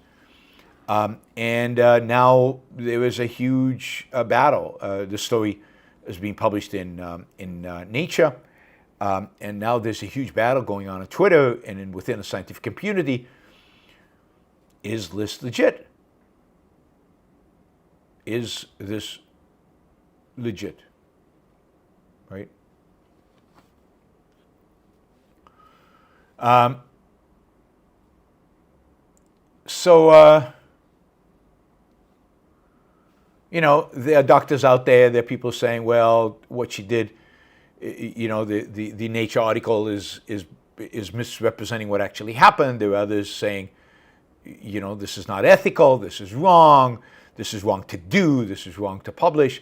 Speaker 1: And now there is a huge battle. The story is being published in Nature. And now there's a huge battle going on Twitter and within the scientific community. Is this legit? Is this legit? Right? There are doctors out there, there are people saying, well, what she did, the Nature article is misrepresenting what actually happened. There are others saying, this is not ethical, this is wrong to do, this is wrong to publish.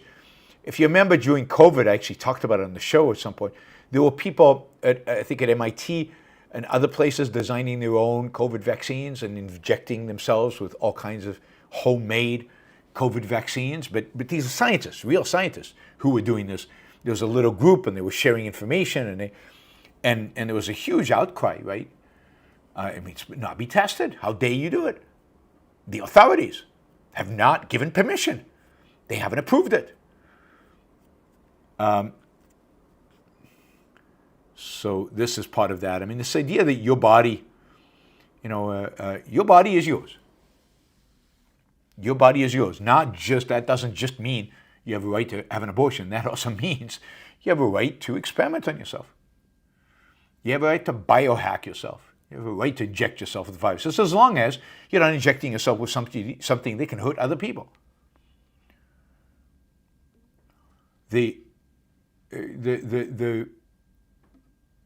Speaker 1: If you remember during COVID, I actually talked about it on the show at some point, there were people, I think at MIT and other places, designing their own COVID vaccines and injecting themselves with all kinds of homemade COVID vaccines. But these are scientists, real scientists, who were doing this. There was a little group and they were sharing information and there was a huge outcry, right? It's not be tested. How dare you do it? The authorities have not given permission. They haven't approved it. So this is part of that. I mean, this idea that your body, your body is yours. Your body is yours. That doesn't just mean you have a right to have an abortion. That also means you have a right to experiment on yourself. You have a right to biohack yourself. You have a right to inject yourself with viruses, as long as you're not injecting yourself with something that can hurt other people. The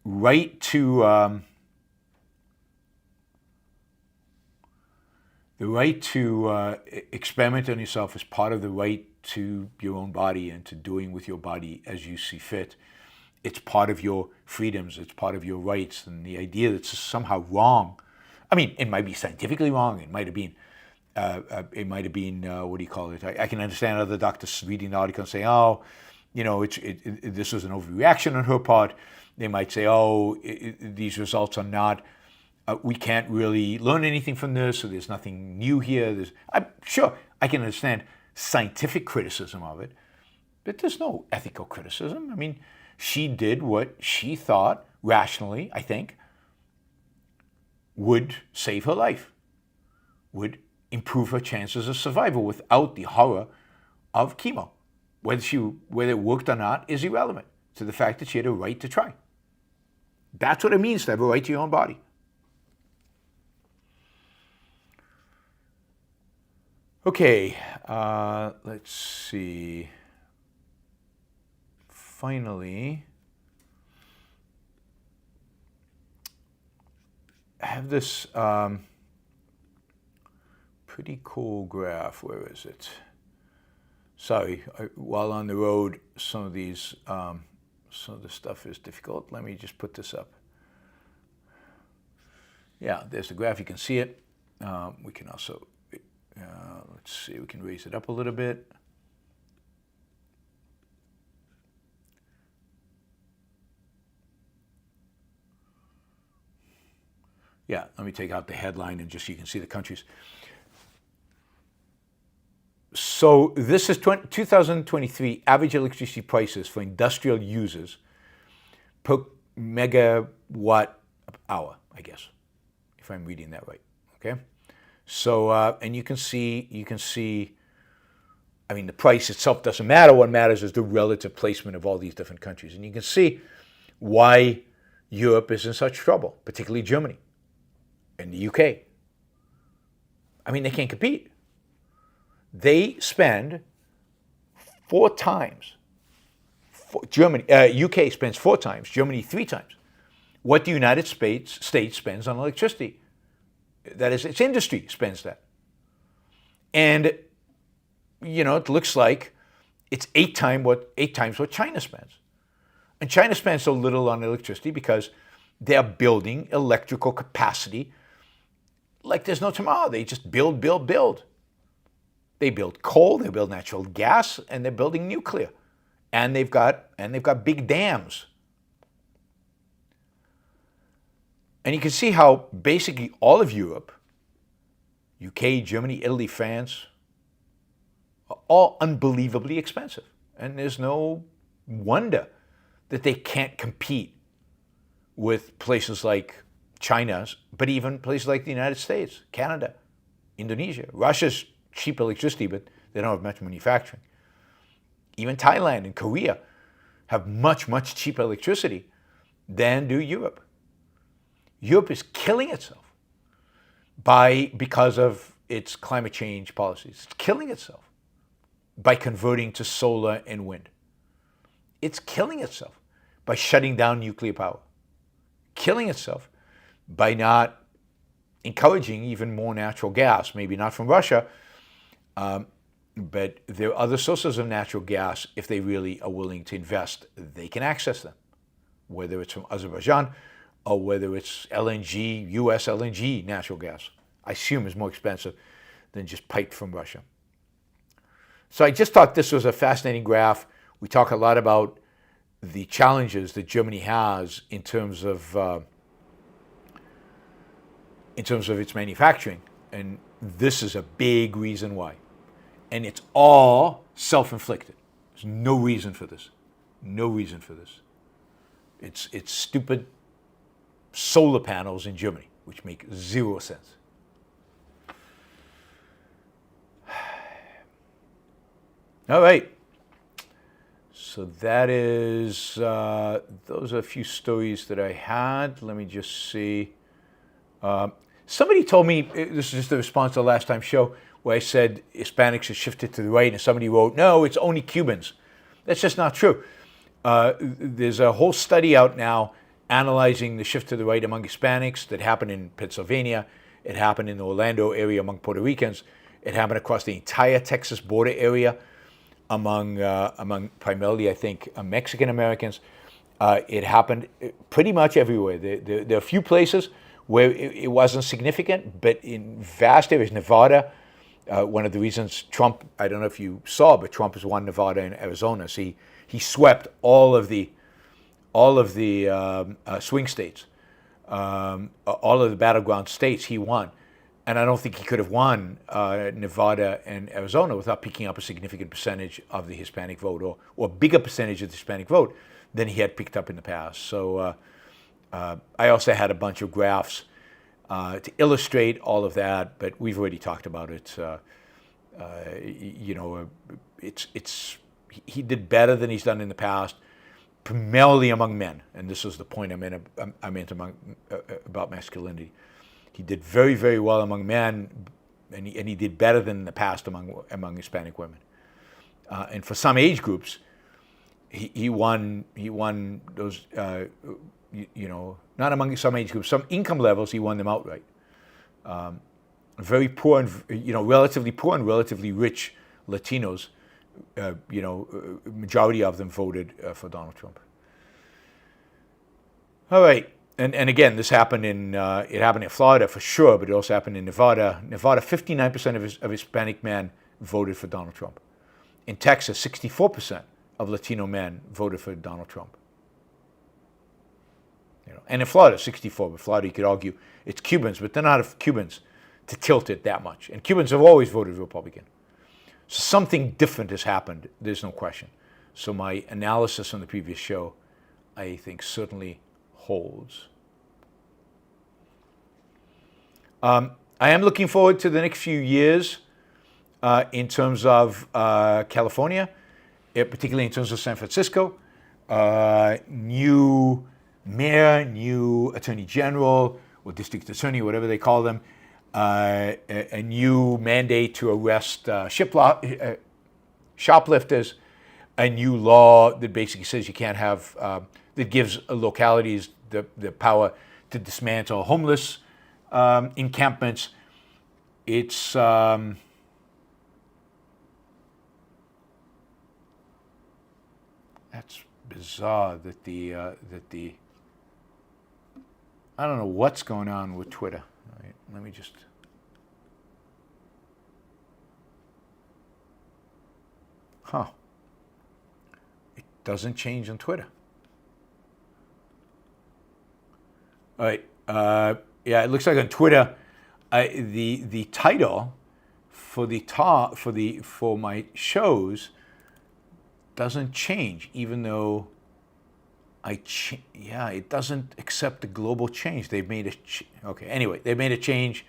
Speaker 1: right to experiment on yourself is part of the right to your own body and to doing with your body as you see fit. It's part of your freedoms. It's part of your rights. And the idea that it's somehow wrong, I mean, it might be scientifically wrong. It might have been, what do you call it? I can understand other doctors reading the article and saying, oh, this was an overreaction on her part. They might say, oh, these results are not, we can't really learn anything from this, so there's nothing new here. I'm sure I can understand scientific criticism of it, but there's no ethical criticism. I mean, she did what she thought, rationally, I think, would save her life, would improve her chances of survival without the horror of chemo. Whether it worked or not is irrelevant to the fact that she had a right to try. That's what it means to have a right to your own body. Okay, let's see. Finally, I have this pretty cool graph. Where is it? Sorry, while on the road, some of the stuff is difficult. Let me just put this up. Yeah, there's the graph. You can see it. We can also, let's see, we can raise it up a little bit. Yeah, let me take out the headline and just so you can see the countries. So this is 2023 average electricity prices for industrial users per megawatt hour, I guess, if I'm reading that right. Okay, so and you can see. I mean, the price itself doesn't matter. What matters is the relative placement of all these different countries, and you can see why Europe is in such trouble, particularly Germany and the UK. I mean, they can't compete. They spend 4 times. UK spends 4 times, Germany 3 times what the United States spends on electricity. That is, its industry spends that. And, it looks like it's 8 times what China spends. And China spends so little on electricity because they're building electrical capacity like there's no tomorrow. They just build. They build coal, they build natural gas, and they're building nuclear. And they've got big dams. And you can see how basically all of Europe, UK, Germany, Italy, France, are all unbelievably expensive. And there's no wonder that they can't compete with places like China, but even places like the United States, Canada, Indonesia. Russia's cheap electricity, but they don't have much manufacturing. Even Thailand and Korea have much, much cheaper electricity than do Europe. Europe is killing itself because of its climate change policies. It's killing itself by converting to solar and wind. It's killing itself by shutting down nuclear power. Killing itself by not encouraging even more natural gas, maybe not from Russia, but there are other sources of natural gas. If they really are willing to invest, they can access them, whether it's from Azerbaijan or whether it's LNG, US LNG natural gas. I assume is more expensive than just piped from Russia. So I just thought this was a fascinating graph. We talk a lot about the challenges that Germany has in terms of its manufacturing, and this is a big reason why. And it's all self-inflicted. There's no reason for this. No reason for this. It's stupid solar panels in Germany, which make zero sense. All right. So that is, those are a few stories that I had. Let me just see. Somebody told me, this is just a response to the last time show, where I said Hispanics have shifted to the right, and somebody wrote, no, it's only Cubans. That's just not true. There's a whole study out now analyzing the shift to the right among Hispanics that happened in Pennsylvania. It happened in the Orlando area among Puerto Ricans. It happened across the entire Texas border area among primarily, I think, Mexican Americans. It happened pretty much everywhere. There are a few places where it wasn't significant, but in vast areas, Nevada, one of the reasons Trump, I don't know if you saw, but Trump has won Nevada and Arizona. So he swept all of the swing states, all of the battleground states he won. And I don't think he could have won Nevada and Arizona without picking up a significant percentage of the Hispanic vote, or a bigger percentage of the Hispanic vote than he had picked up in the past. So I also had a bunch of graphs to illustrate all of that, but we've already talked about it. He did better than he's done in the past, primarily among men, and this is the point I meant about masculinity. He did very, very well among men, and he did better than in the past among Hispanic women. And for some age groups, he won those. Not among some age groups, some income levels, he won them outright. Very poor and relatively poor and relatively rich Latinos, majority of them voted for Donald Trump. All right. And again, this happened in Florida for sure, but it also happened in Nevada. Nevada, 59% of Hispanic men voted for Donald Trump. In Texas, 64% of Latino men voted for Donald Trump. And in Florida, 64. But Florida, you could argue it's Cubans, but they're not Cubans to tilt it that much. And Cubans have always voted Republican. So something different has happened. There's no question. So my analysis on the previous show, I think, certainly holds. I am looking forward to the next few years in terms of California, particularly in terms of San Francisco. New mayor, new attorney general, or district attorney, whatever they call them, a new mandate to arrest shoplifters, a new law that basically says you can't have, that gives localities the power to dismantle homeless encampments. It's that's bizarre that the I don't know what's going on with Twitter. All right, let me just. It doesn't change on Twitter. All right. Yeah, it looks like on Twitter, the title for my shows doesn't change, even though it doesn't accept the global change. They've made okay. Anyway, they made a change.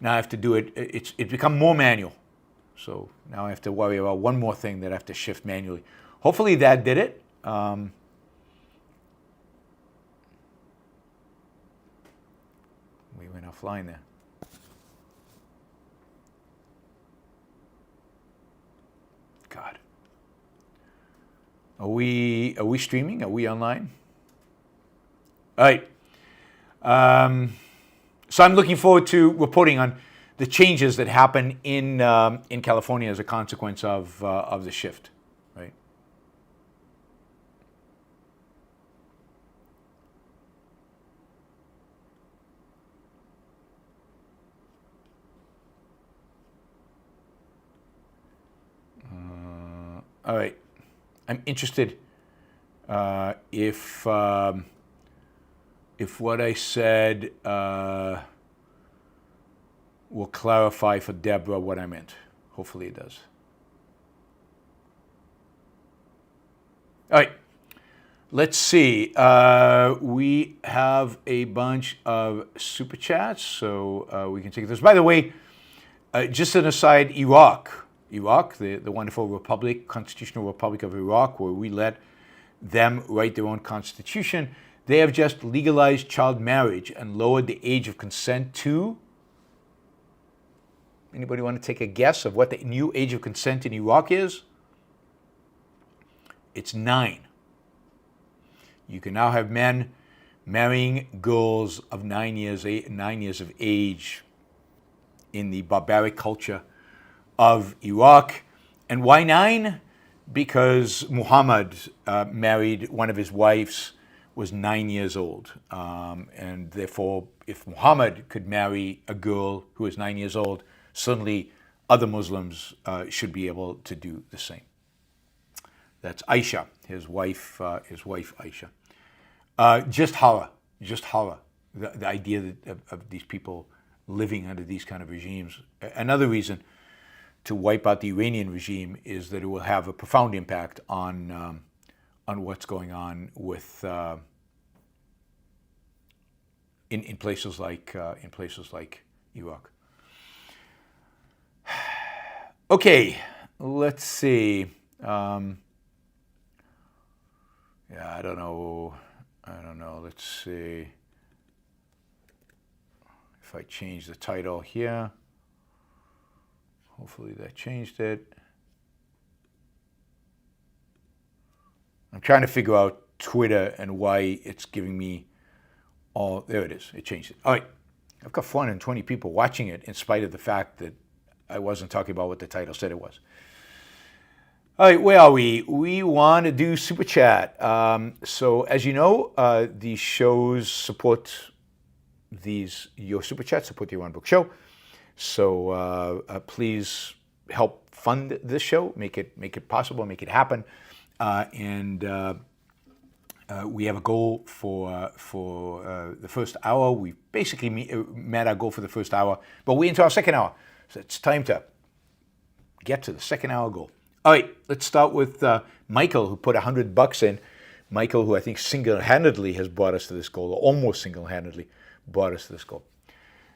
Speaker 1: Now I have to do it. It's become more manual. So now I have to worry about one more thing that I have to shift manually. Hopefully that did it. We went offline there. God. Are we streaming? Are we online? All right. So I'm looking forward to reporting on the changes that happen in California as a consequence of the shift, right? All right. I'm interested if what I said will clarify for Deborah what I meant. Hopefully it does. All right. Let's see. We have a bunch of super chats, so we can take this. By the way, just an aside, Iraq, the wonderful republic, constitutional republic of Iraq, where we let them write their own constitution, they have just legalized child marriage and lowered the age of consent to... Anybody want to take a guess of what the new age of consent in Iraq is? It's 9. You can now have men marrying girls of 9 years of age in the barbaric culture of Iraq. And why 9? Because Muhammad married one of his wives was 9 years old. And therefore, if Muhammad could marry a girl who is 9 years old, certainly other Muslims should be able to do the same. That's Aisha, his wife Aisha. Just horror. The idea of these people living under these kind of regimes. Another reason to wipe out the Iranian regime is that it will have a profound impact on what's going on with in places like Iraq. Okay, let's see. Yeah, I don't know. Let's see if I change the title here. Hopefully that changed it. I'm trying to figure out Twitter and why it's giving me all. There it is. It changed it. All right. I've got 420 people watching it in spite of the fact that I wasn't talking about what the title said it was. All right, where are we? We want to do Super Chat. So as you know, these shows support your Super Chat, support the Yaron Brook Show. So please help fund this show, make it possible, make it happen. And we have a goal for the first hour. We basically met our goal for the first hour, but we're into our second hour. So it's time to get to the second hour goal. All right, let's start with Michael, who put $100 in. Michael, who I think single-handedly has brought us to this goal, or almost single-handedly brought us to this goal.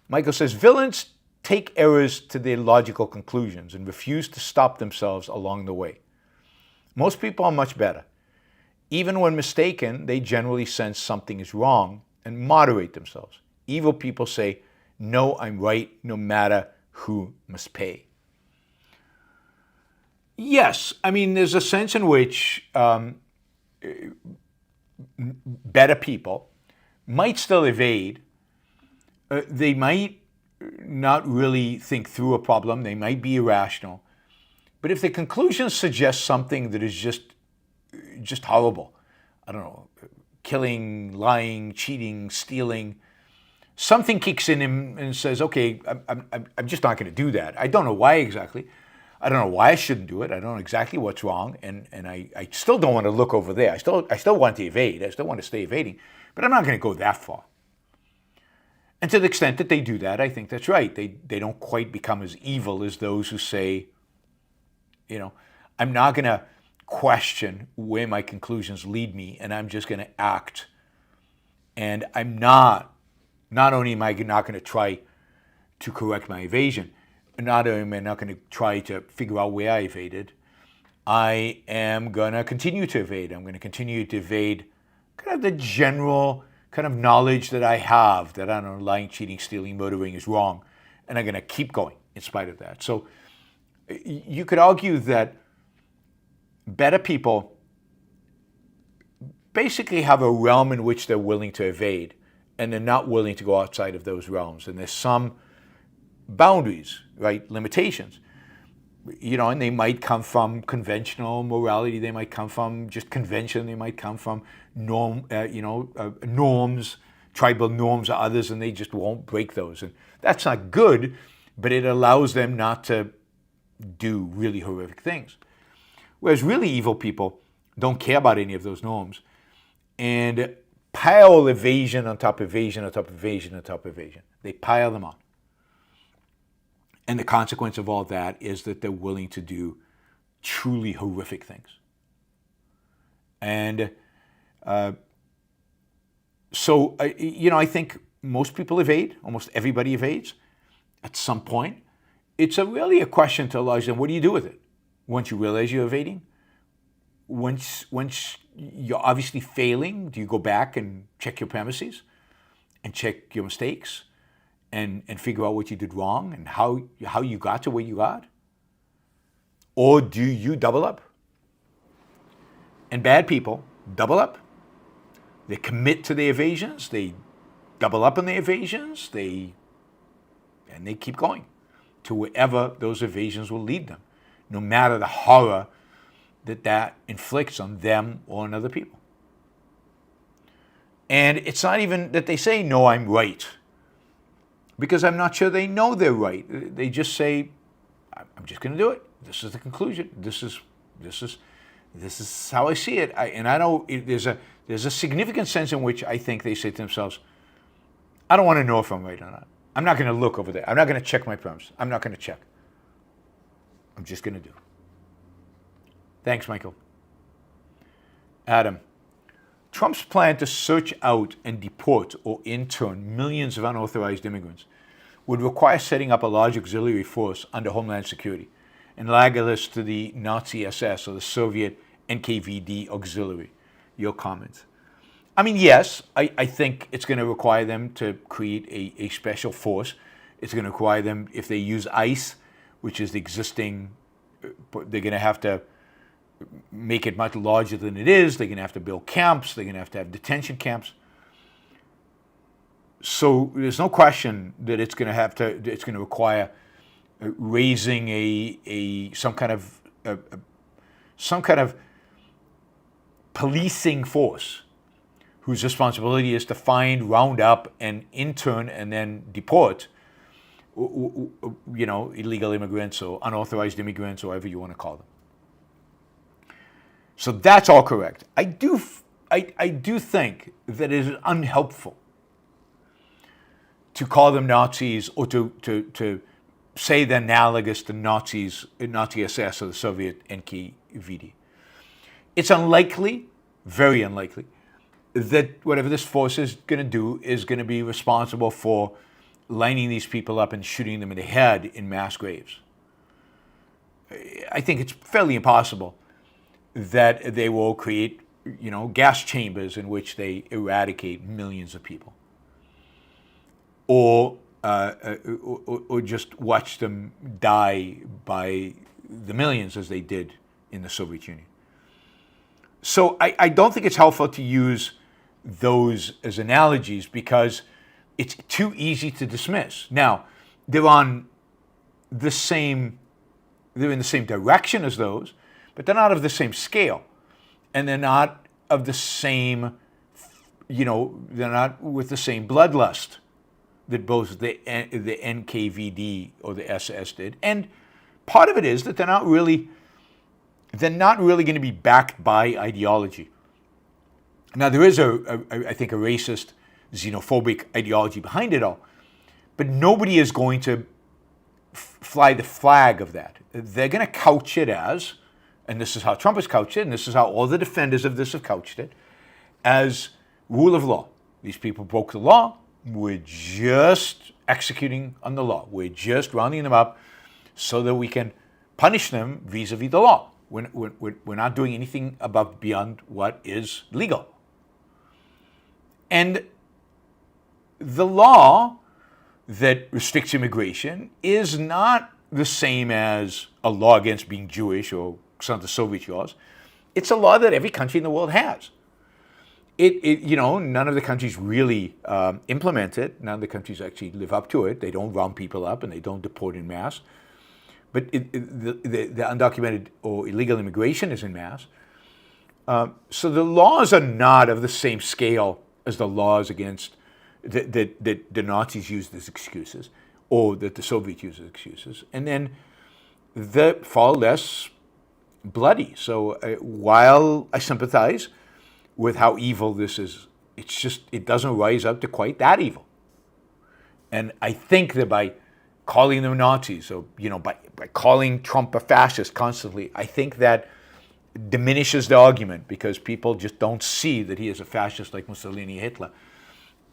Speaker 1: Michael says, villains take errors to their logical conclusions and refuse to stop themselves along the way. Most people are much better. Even when mistaken, they generally sense something is wrong and moderate themselves. Evil people say, no, I'm right, no matter who must pay. Yes, I mean, there's a sense in which better people might still evade. They might not really think through a problem. They might be irrational. But if the conclusions suggest something that is just horrible, I don't know, killing, lying, cheating, stealing, something kicks in him and says, okay, I'm just not going to do that. I don't know why exactly. I don't know why I shouldn't do it. I don't know exactly what's wrong, and I still don't want to look over there. I still want to evade. I still want to stay evading, but I'm not going to go that far. And to the extent that they do that, I think that's right. They don't quite become as evil as those who say, I'm not going to question where my conclusions lead me, and I'm just going to act. And I'm not only am I not going to try to correct my evasion, not only am I not going to try to figure out where I evaded, I am going to continue to evade. I'm going to continue to evade kind of the general kind of knowledge that I have that, I don't know, lying, cheating, stealing, murdering is wrong. And I'm going to keep going in spite of that. So you could argue that better people basically have a realm in which they're willing to evade, and they're not willing to go outside of those realms. And there's some boundaries, right? Limitations. And they might come from conventional morality. They might come from just convention. They might come from norms, tribal norms or others, and they just won't break those. And that's not good, but it allows them not to do really horrific things. Whereas really evil people don't care about any of those norms and pile evasion on top of evasion on top of evasion on top of evasion. They pile them on. And the consequence of all that is that they're willing to do truly horrific things. And So, I think most people evade, almost everybody evades at some point. It's really a question to realize, then what do you do with it? Once you realize you're evading, once you're obviously failing, do you go back and check your premises and check your mistakes and figure out what you did wrong and how you got to where you got? Or do you double up? And bad people double up. They commit to the evasions. They double up on the evasions. And they keep going to wherever those evasions will lead them, no matter the horror that inflicts on them or on other people. And it's not even that they say, no, I'm right, because I'm not sure they know they're right. They just say, I'm just going to do it. This is the conclusion. This is how I see it. I know there's a significant sense in which I think they say to themselves, I don't want to know if I'm right or not. I'm not going to look over there. I'm not going to check my premises. I'm not going to check. I'm just going to do. Thanks, Michael. Adam, Trump's plan to search out and deport or intern millions of unauthorized immigrants would require setting up a large auxiliary force under Homeland Security, analogous to the Nazi SS or the Soviet NKVD auxiliary. Your comments? I mean, yes, I think it's going to require them to create a special force. It's going to require them, if they use ICE, which is the existing, they're going to have to make it much larger than it is. They're going to have to build camps. They're going to have detention camps. So there's no question that it's going to require raising some kind of policing force whose responsibility is to find, round up, and intern and then deport, illegal immigrants or unauthorized immigrants or whatever you want to call them. So that's all correct. I do think that it is unhelpful to call them Nazis or to say they're analogous to Nazis, Nazi SS or the Soviet NKVD. It's unlikely, very unlikely, that whatever this force is going to do is going to be responsible for lining these people up and shooting them in the head in mass graves. I think it's fairly impossible that they will create, gas chambers in which they eradicate millions of people, or just watch them die by the millions as they did in the Soviet Union. So I don't think it's helpful to use those as analogies because it's too easy to dismiss. Now, they're in the same direction as those, but they're not of the same scale. And they're not of the same, they're not with the same bloodlust that both the NKVD or the SS did. And part of it is that they're not really going to be backed by ideology. Now, there is I think a racist, xenophobic ideology behind it all, but nobody is going to fly the flag of that. They're going to couch it as, and this is how Trump has couched it, and this is how all the defenders of this have couched it, as rule of law. These people broke the law. We're just executing on the law. We're just rounding them up so that we can punish them vis-a-vis the law. We're not doing anything above beyond what is legal. And the law that restricts immigration is not the same as a law against being Jewish or some of the Soviet laws. It's a law that every country in the world has. None of the countries really implement it. None of the countries actually live up to it. They don't round people up and they don't deport en masse. But the undocumented or illegal immigration is en masse. So the laws are not of the same scale as the laws against that the Nazis used as excuses or that the Soviets used as excuses. And then they're far less bloody. So while I sympathize with how evil this is, it doesn't rise up to quite that evil. And I think that by calling them Nazis, or by calling Trump a fascist constantly, I think that diminishes the argument because people just don't see that he is a fascist like Mussolini, Hitler,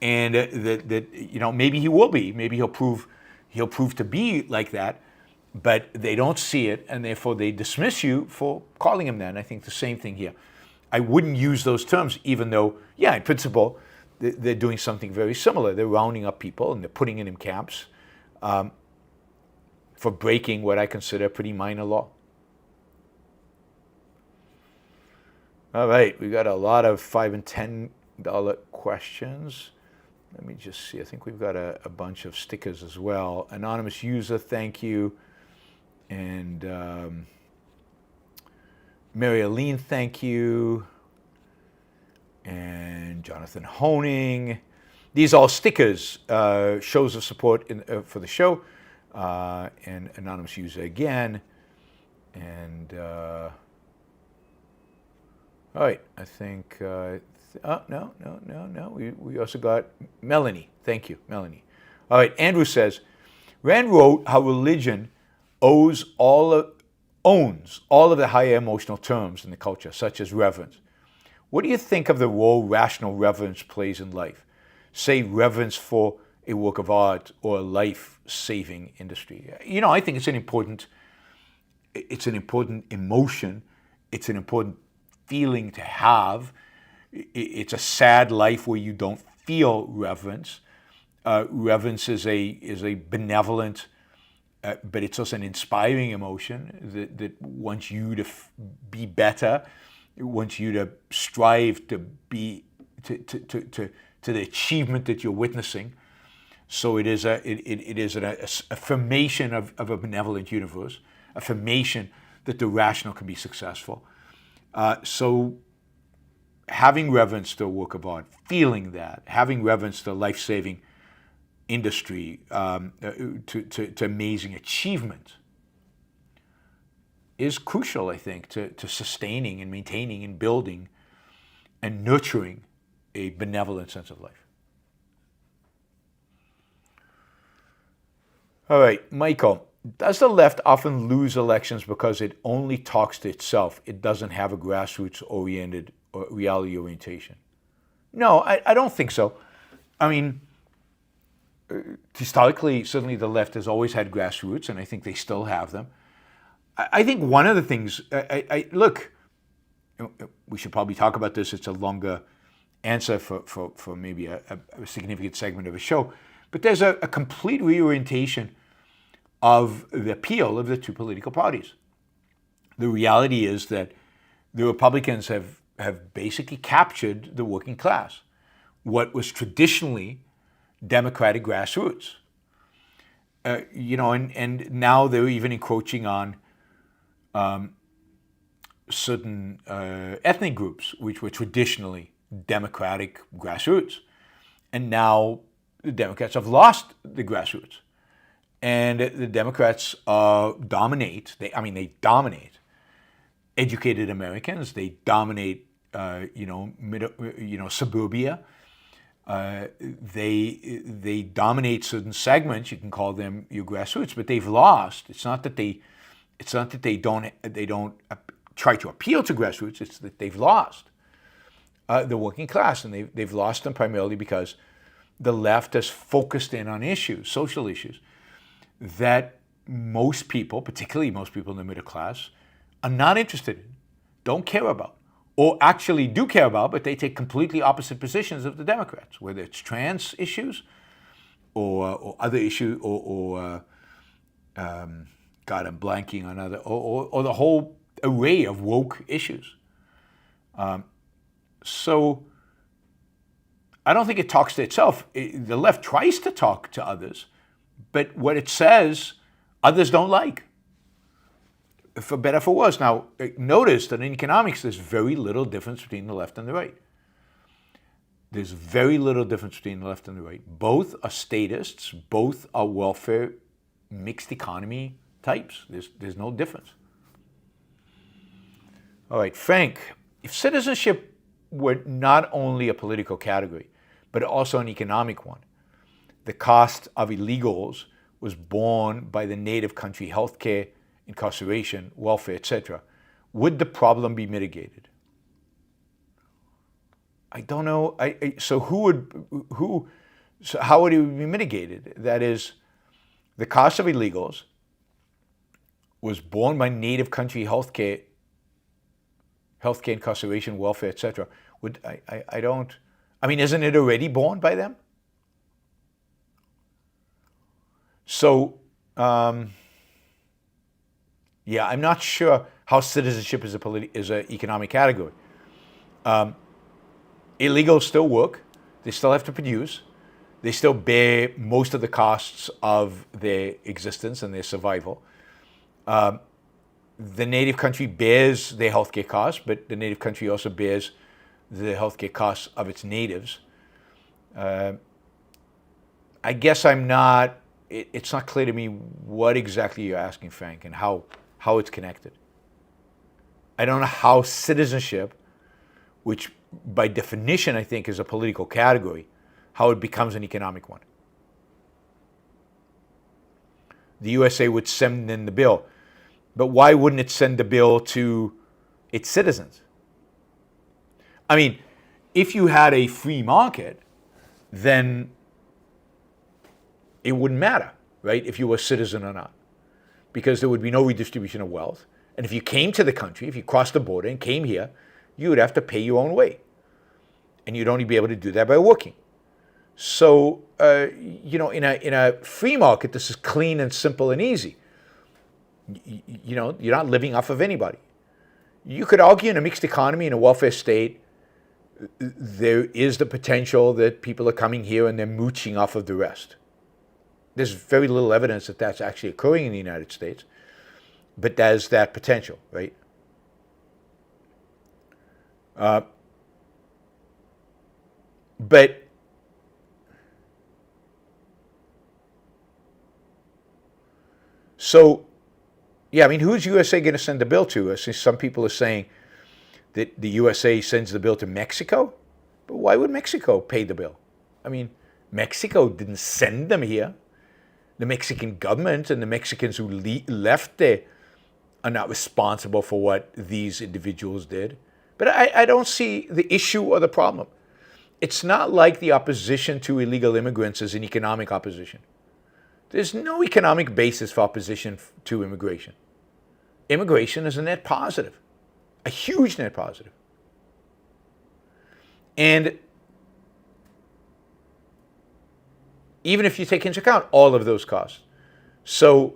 Speaker 1: and that maybe he will be, maybe he'll prove to be like that, but they don't see it, and therefore they dismiss you for calling him that. And I think the same thing here. I wouldn't use those terms, even though, yeah, in principle, they're doing something very similar. They're rounding up people and they're putting them in camps for breaking what I consider a pretty minor law. All right, we got a lot of $5 and $10 questions. Let me just see. I think we've got a bunch of stickers as well. Anonymous user, thank you. And Mary Aline, thank you. And Jonathan Honing. These are all stickers, shows of support for the show. And anonymous user again. And all right, I think, no. We also got Melanie. Thank you, Melanie. All right, Andrew says, Rand wrote how religion owns all of the higher emotional terms in the culture, such as reverence. What do you think of the role rational reverence plays in life? Say reverence for a work of art or a life-saving industry. I think it's an important emotion. It's an important feeling to have. It's a sad life where you don't feel reverence. Reverence is a benevolent, but it's also an inspiring emotion that wants you to be better. It wants you to strive to be to the achievement that you're witnessing. So it is an affirmation of a benevolent universe, affirmation that the rational can be successful. So having reverence to a work of art, feeling that, having reverence to life-saving industry, to amazing achievement is crucial, I think, to sustaining and maintaining and building and nurturing a benevolent sense of life. All right, Michael. Does the left often lose elections because it only talks to itself? It doesn't have a grassroots-oriented or reality orientation? No, I don't think so. I mean, historically, certainly the left has always had grassroots, and I think they still have them. I think one of the things, look, we should probably talk about this. It's a longer answer for maybe a significant segment of a show. But there's a complete reorientation of the appeal of the two political parties. The reality is that the Republicans have basically captured the working class, what was traditionally Democratic grassroots. And now they're even encroaching on certain ethnic groups, which were traditionally Democratic grassroots. And now the Democrats have lost the grassroots. And the Democrats dominate. They dominate educated Americans. They dominate, suburbia. They dominate certain segments. You can call them your grassroots, but they've lost. It's not that they don't try to appeal to grassroots. It's that they've lost the working class, and they've lost them primarily because the left has focused in on issues, social issues, that most people, particularly most people in the middle class, are not interested in, don't care about, or actually do care about, but they take completely opposite positions of the Democrats, whether it's trans issues or other issues, or God, I'm blanking on other, or the whole array of woke issues. So I don't think it talks to itself. The left tries to talk to others, but what it says, others don't like, for better or for worse. Now, notice that in economics, there's very little difference between the left and the right. There's very little difference between the left and the right. Both are statists. Both are welfare, mixed economy types. There's no difference. All right, Frank, if citizenship were not only a political category, but also an economic one, the cost of illegals was borne by the native country healthcare, incarceration, welfare, etc., would the problem be mitigated? I don't know. So how would it be mitigated? That is, the cost of illegals was borne by native country healthcare incarceration, welfare, etc. Isn't it already borne by them? So, I'm not sure how citizenship is an economic category. Illegals still work. They still have to produce. They still bear most of the costs of their existence and their survival. The native country bears their healthcare costs, but the native country also bears the healthcare costs of its natives. I guess it's not clear to me what exactly you're asking, Frank, and how it's connected. I don't know how citizenship, which by definition I think is a political category, how it becomes an economic one. The USA would send in the bill, but why wouldn't it send the bill to its citizens? I mean, if you had a free market, then it wouldn't matter, right, if you were a citizen or not, because there would be no redistribution of wealth. And if you came to the country, if you crossed the border and came here, you would have to pay your own way. And you'd only be able to do that by working. So, in a free market, this is clean and simple and easy. You're not living off of anybody. You could argue in a mixed economy, in a welfare state, there is the potential that people are coming here and they're mooching off of the rest. There's very little evidence that that's actually occurring in the United States, but there's that potential, right? Who's USA going to send the bill to? Some people are saying that the USA sends the bill to Mexico, but why would Mexico pay the bill? I mean, Mexico didn't send them here. The Mexican government and the Mexicans who left there are not responsible for what these individuals did. But I don't see the issue or the problem. It's not like the opposition to illegal immigrants is an economic opposition. There's no economic basis for opposition to immigration. Immigration is a net positive, a huge net positive. And even if you take into account all of those costs. So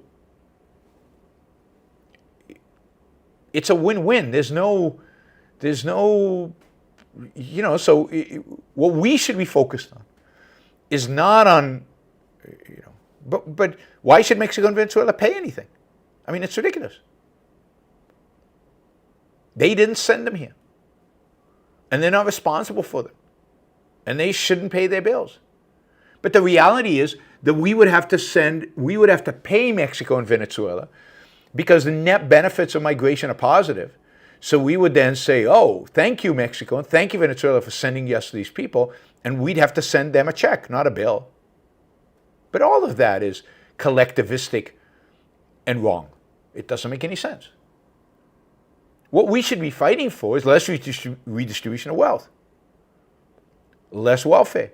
Speaker 1: it's a win-win. There's no, so what we should be focused on is not on, but why should Mexico and Venezuela pay anything? I mean, it's ridiculous. They didn't send them here. And they're not responsible for them. And they shouldn't pay their bills. But the reality is that we would have to pay Mexico and Venezuela because the net benefits of migration are positive. So we would then say, oh, thank you, Mexico, and thank you, Venezuela, for sending us these people. And we'd have to send them a check, not a bill. But all of that is collectivistic and wrong. It doesn't make any sense. What we should be fighting for is less redistribution of wealth, less welfare,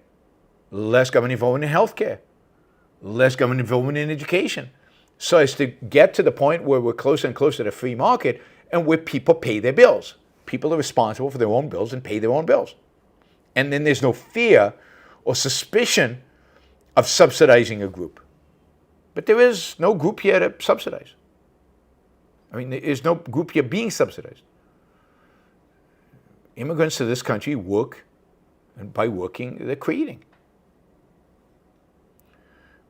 Speaker 1: less government involvement in healthcare, less government involvement in education, so as to get to the point where we're closer and closer to the free market and where people pay their bills. People are responsible for their own bills and pay their own bills. And then there's no fear or suspicion of subsidizing a group. But there is no group here to subsidize. I mean, there is no group here being subsidized. Immigrants to this country work, and by working, they're creating.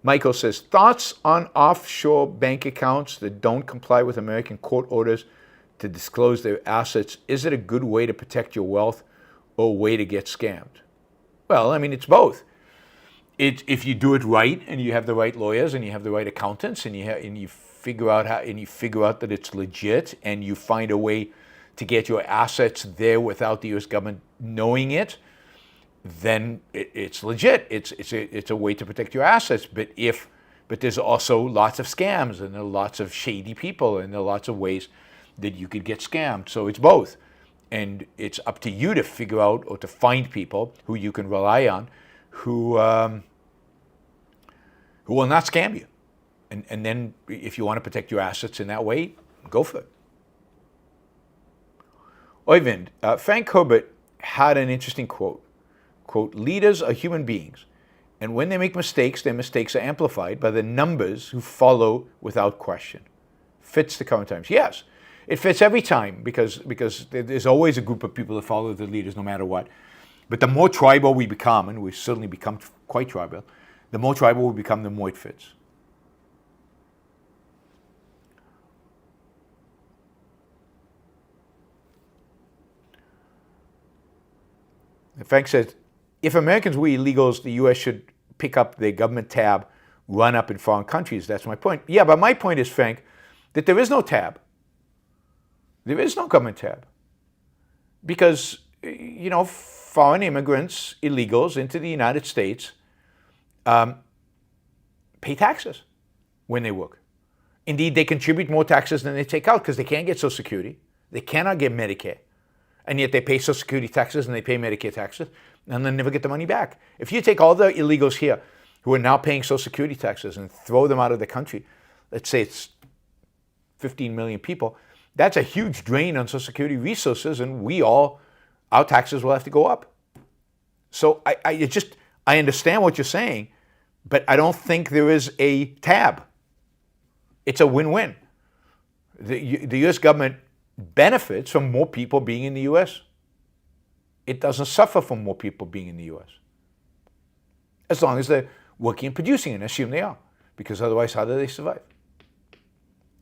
Speaker 1: Michael says, thoughts on offshore bank accounts that don't comply with American court orders to disclose their assets? Is it a good way to protect your wealth or a way to get scammed? Well, I mean, it's both. If you do it right and you have the right lawyers and you have the right accountants and you figure out that it's legit and you find a way to get your assets there without the U.S. government knowing it, then it's legit. It's a way to protect your assets. But there's also lots of scams and there are lots of shady people and there are lots of ways that you could get scammed. So it's both. And it's up to you to figure out or to find people who you can rely on who will not scam you. And then if you want to protect your assets in that way, go for it. Oyvind, Frank Herbert had an interesting quote. Quote, leaders are human beings, and when they make mistakes, their mistakes are amplified by the numbers who follow without question. Fits the current times. Yes, it fits every time because there's always a group of people that follow the leaders no matter what. But the more tribal we become, and we've certainly become quite tribal, the more tribal we become, the more it fits. Frank says, if Americans were illegals, the U.S. should pick up their government tab, run up in foreign countries. That's my point. Yeah, but my point is, Frank, that there is no tab. There is no government tab. Because, foreign immigrants, illegals into the United States pay taxes when they work. Indeed, they contribute more taxes than they take out because they can't get Social Security. They cannot get Medicare. And yet they pay Social Security taxes and they pay Medicare taxes, and they never get the money back. If you take all the illegals here who are now paying Social Security taxes and throw them out of the country, let's say it's 15 million people, that's a huge drain on Social Security resources, and our taxes will have to go up. So I understand what you're saying, but I don't think there is a tab. It's a win-win. The U.S. government benefits from more people being in the U.S. It doesn't suffer from more people being in the U.S. as long as they're working and producing, and assume they are, because otherwise how do they survive?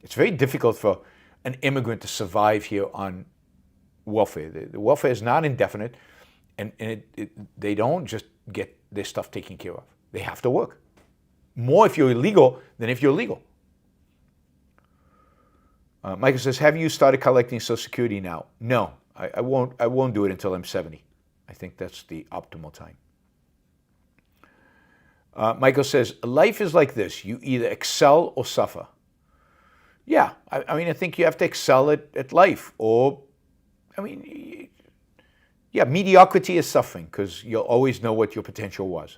Speaker 1: It's very difficult for an immigrant to survive here on welfare. The welfare is not indefinite, and they don't just get their stuff taken care of. They have to work. More if you're illegal than if you're legal. Michael says, have you started collecting Social Security now? No, I won't do it until I'm 70. I think that's the optimal time. Michael says, life is like this. You either excel or suffer. Yeah, I think you have to excel at life. Mediocrity is suffering because you'll always know what your potential was.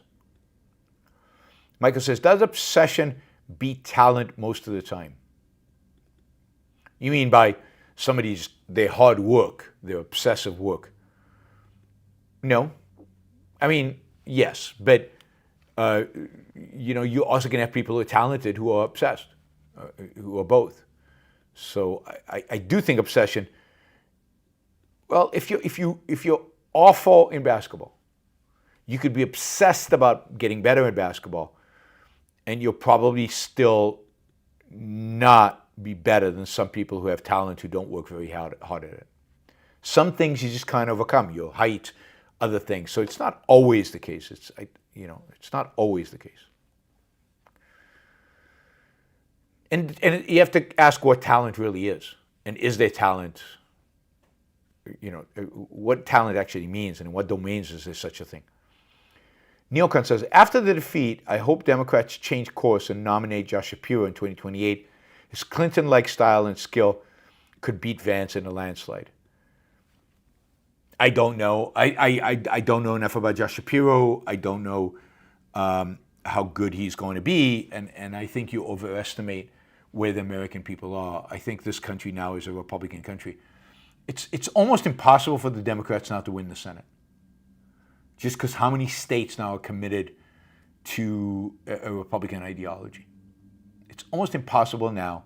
Speaker 1: Michael says, does obsession beat talent most of the time? You mean by their hard work, their obsessive work? No. Yes, but you're also going to have people who are talented who are obsessed, who are both. So I do think obsession. Well, if you're awful in basketball, you could be obsessed about getting better in basketball, and you'll probably still not be better than some people who have talent who don't work very hard at it. Some things you just can't overcome, your height, other things. So it's not always the case. It's not always the case. And you have to ask what talent really is, and is there talent? What talent actually means, and in what domains is there such a thing? Neil Kahn says, after the defeat, I hope Democrats change course and nominate Josh Shapiro in 2028. His Clinton-like style and skill could beat Vance in a landslide. I don't know. I don't know enough about Josh Shapiro. I don't know how good he's going to be, and I think you overestimate where the American people are. I think this country now is a Republican country. It's almost impossible for the Democrats not to win the Senate, just because how many states now are committed to a Republican ideology. It's almost impossible now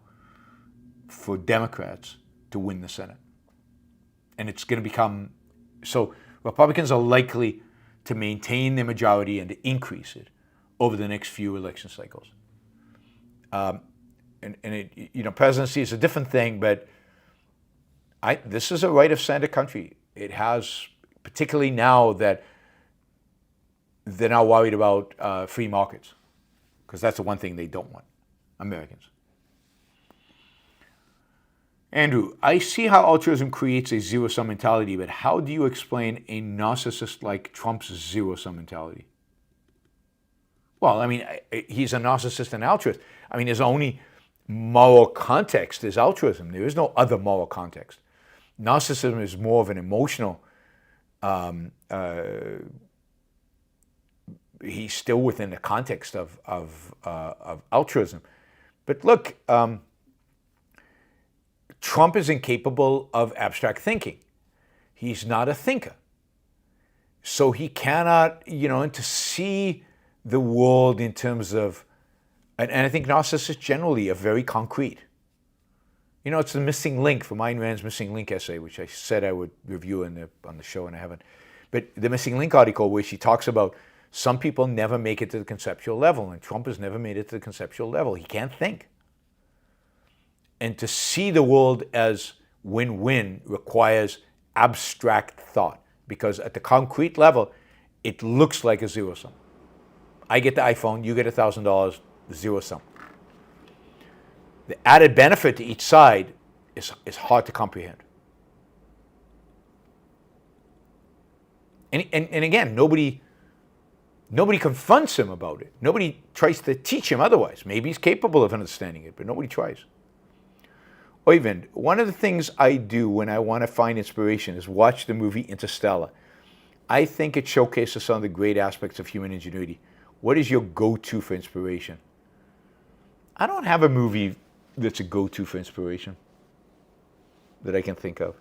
Speaker 1: for Democrats to win the Senate. And it's going to become, so Republicans are likely to maintain their majority and to increase it over the next few election cycles. Presidency is a different thing, but this is a right of center country. It has, particularly now that they're not worried about free markets, because that's the one thing they don't want. Americans. Andrew, I see how altruism creates a zero-sum mentality, but how do you explain a narcissist like Trump's zero-sum mentality? Well, he's a narcissist and altruist. There's only moral context is altruism. There is no other moral context. Narcissism is more of an emotional. He's still within the context of altruism. But look, Trump is incapable of abstract thinking. He's not a thinker. So he cannot, and to see the world in terms of, and I think narcissists generally are very concrete. It's the missing link from Ayn Rand's Missing Link essay, which I said I would review on the show, and I haven't. But the Missing Link article, where she talks about some people never make it to the conceptual level, and Trump has never made it to the conceptual level. He can't think. And to see the world as win-win requires abstract thought, because at the concrete level, it looks like a zero sum. I get the iPhone, you get $1,000, zero sum. The added benefit to each side is hard to comprehend. And again, nobody confronts him about it. Nobody tries to teach him otherwise. Maybe he's capable of understanding it, but nobody tries. Oyvind, one of the things I do when I want to find inspiration is watch the movie Interstellar. I think it showcases some of the great aspects of human ingenuity. What is your go-to for inspiration? I don't have a movie that's a go-to for inspiration that I can think of.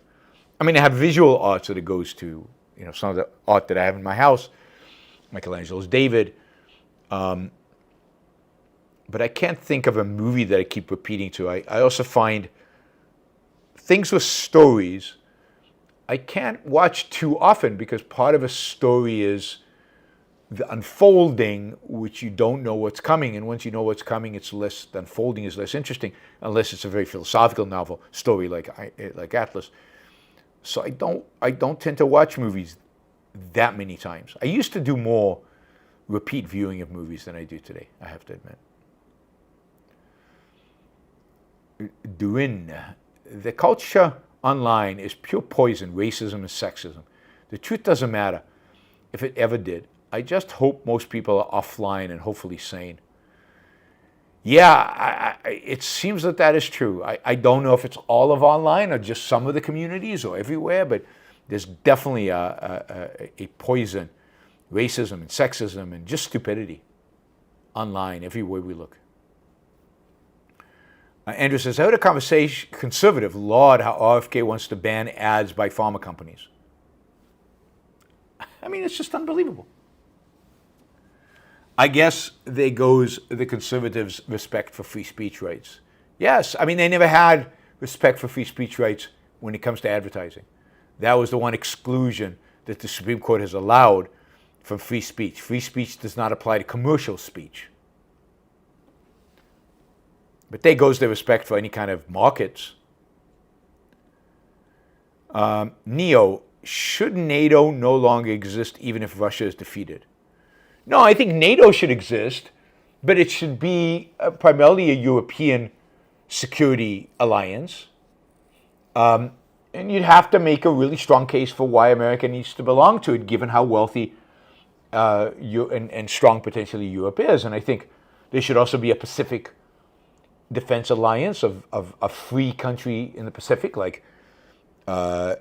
Speaker 1: I mean, I have visual arts that it goes to, some of the art that I have in my house, Michelangelo's David, but I can't think of a movie that I keep repeating to. I also find things with stories I can't watch too often, because part of a story is the unfolding, which you don't know what's coming, and once you know what's coming, the unfolding is less interesting, unless it's a very philosophical novel story like Atlas. So I don't tend to watch movies that many times. I used to do more repeat viewing of movies than I do today, I have to admit. Duin, the culture online is pure poison, racism and sexism. The truth doesn't matter if it ever did. I just hope most people are offline and hopefully sane. Yeah, it seems that is true. I don't know if it's all of online or just some of the communities or everywhere, but there's definitely a poison, racism and sexism and just stupidity online everywhere we look. Andrew says, I heard a conversation, conservative, laud how RFK wants to ban ads by pharma companies. I mean, it's just unbelievable. I guess there goes the conservatives' respect for free speech rights. Yes, I mean, they never had respect for free speech rights when it comes to advertising. That was the one exclusion that the Supreme Court has allowed from free speech. Free speech does not apply to commercial speech. But there goes their respect for any kind of markets. Neo, should NATO no longer exist even if Russia is defeated? No, I think NATO should exist, but it should be primarily a European security alliance. And you'd have to make a really strong case for why America needs to belong to it, given how wealthy and strong potentially Europe is. And I think there should also be a Pacific defense alliance of a free country in the Pacific, like Korea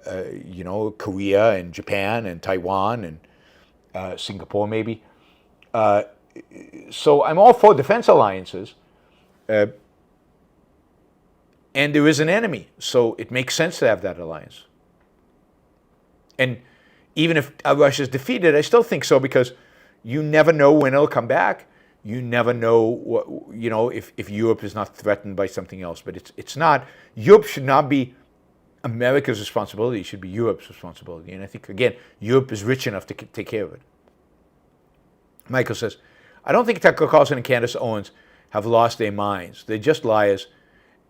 Speaker 1: and Japan and Taiwan and Singapore maybe. So I'm all for defense alliances, and there is an enemy, so it makes sense to have that alliance. And even if Russia is defeated, I still think so, because you never know when it'll come back. You never know what, if Europe is not threatened by something else. But it's not. Europe should not be America's responsibility. It should be Europe's responsibility. And I think, again, Europe is rich enough to take care of it. Michael says, I don't think Tucker Carlson and Candace Owens have lost their minds. They're just liars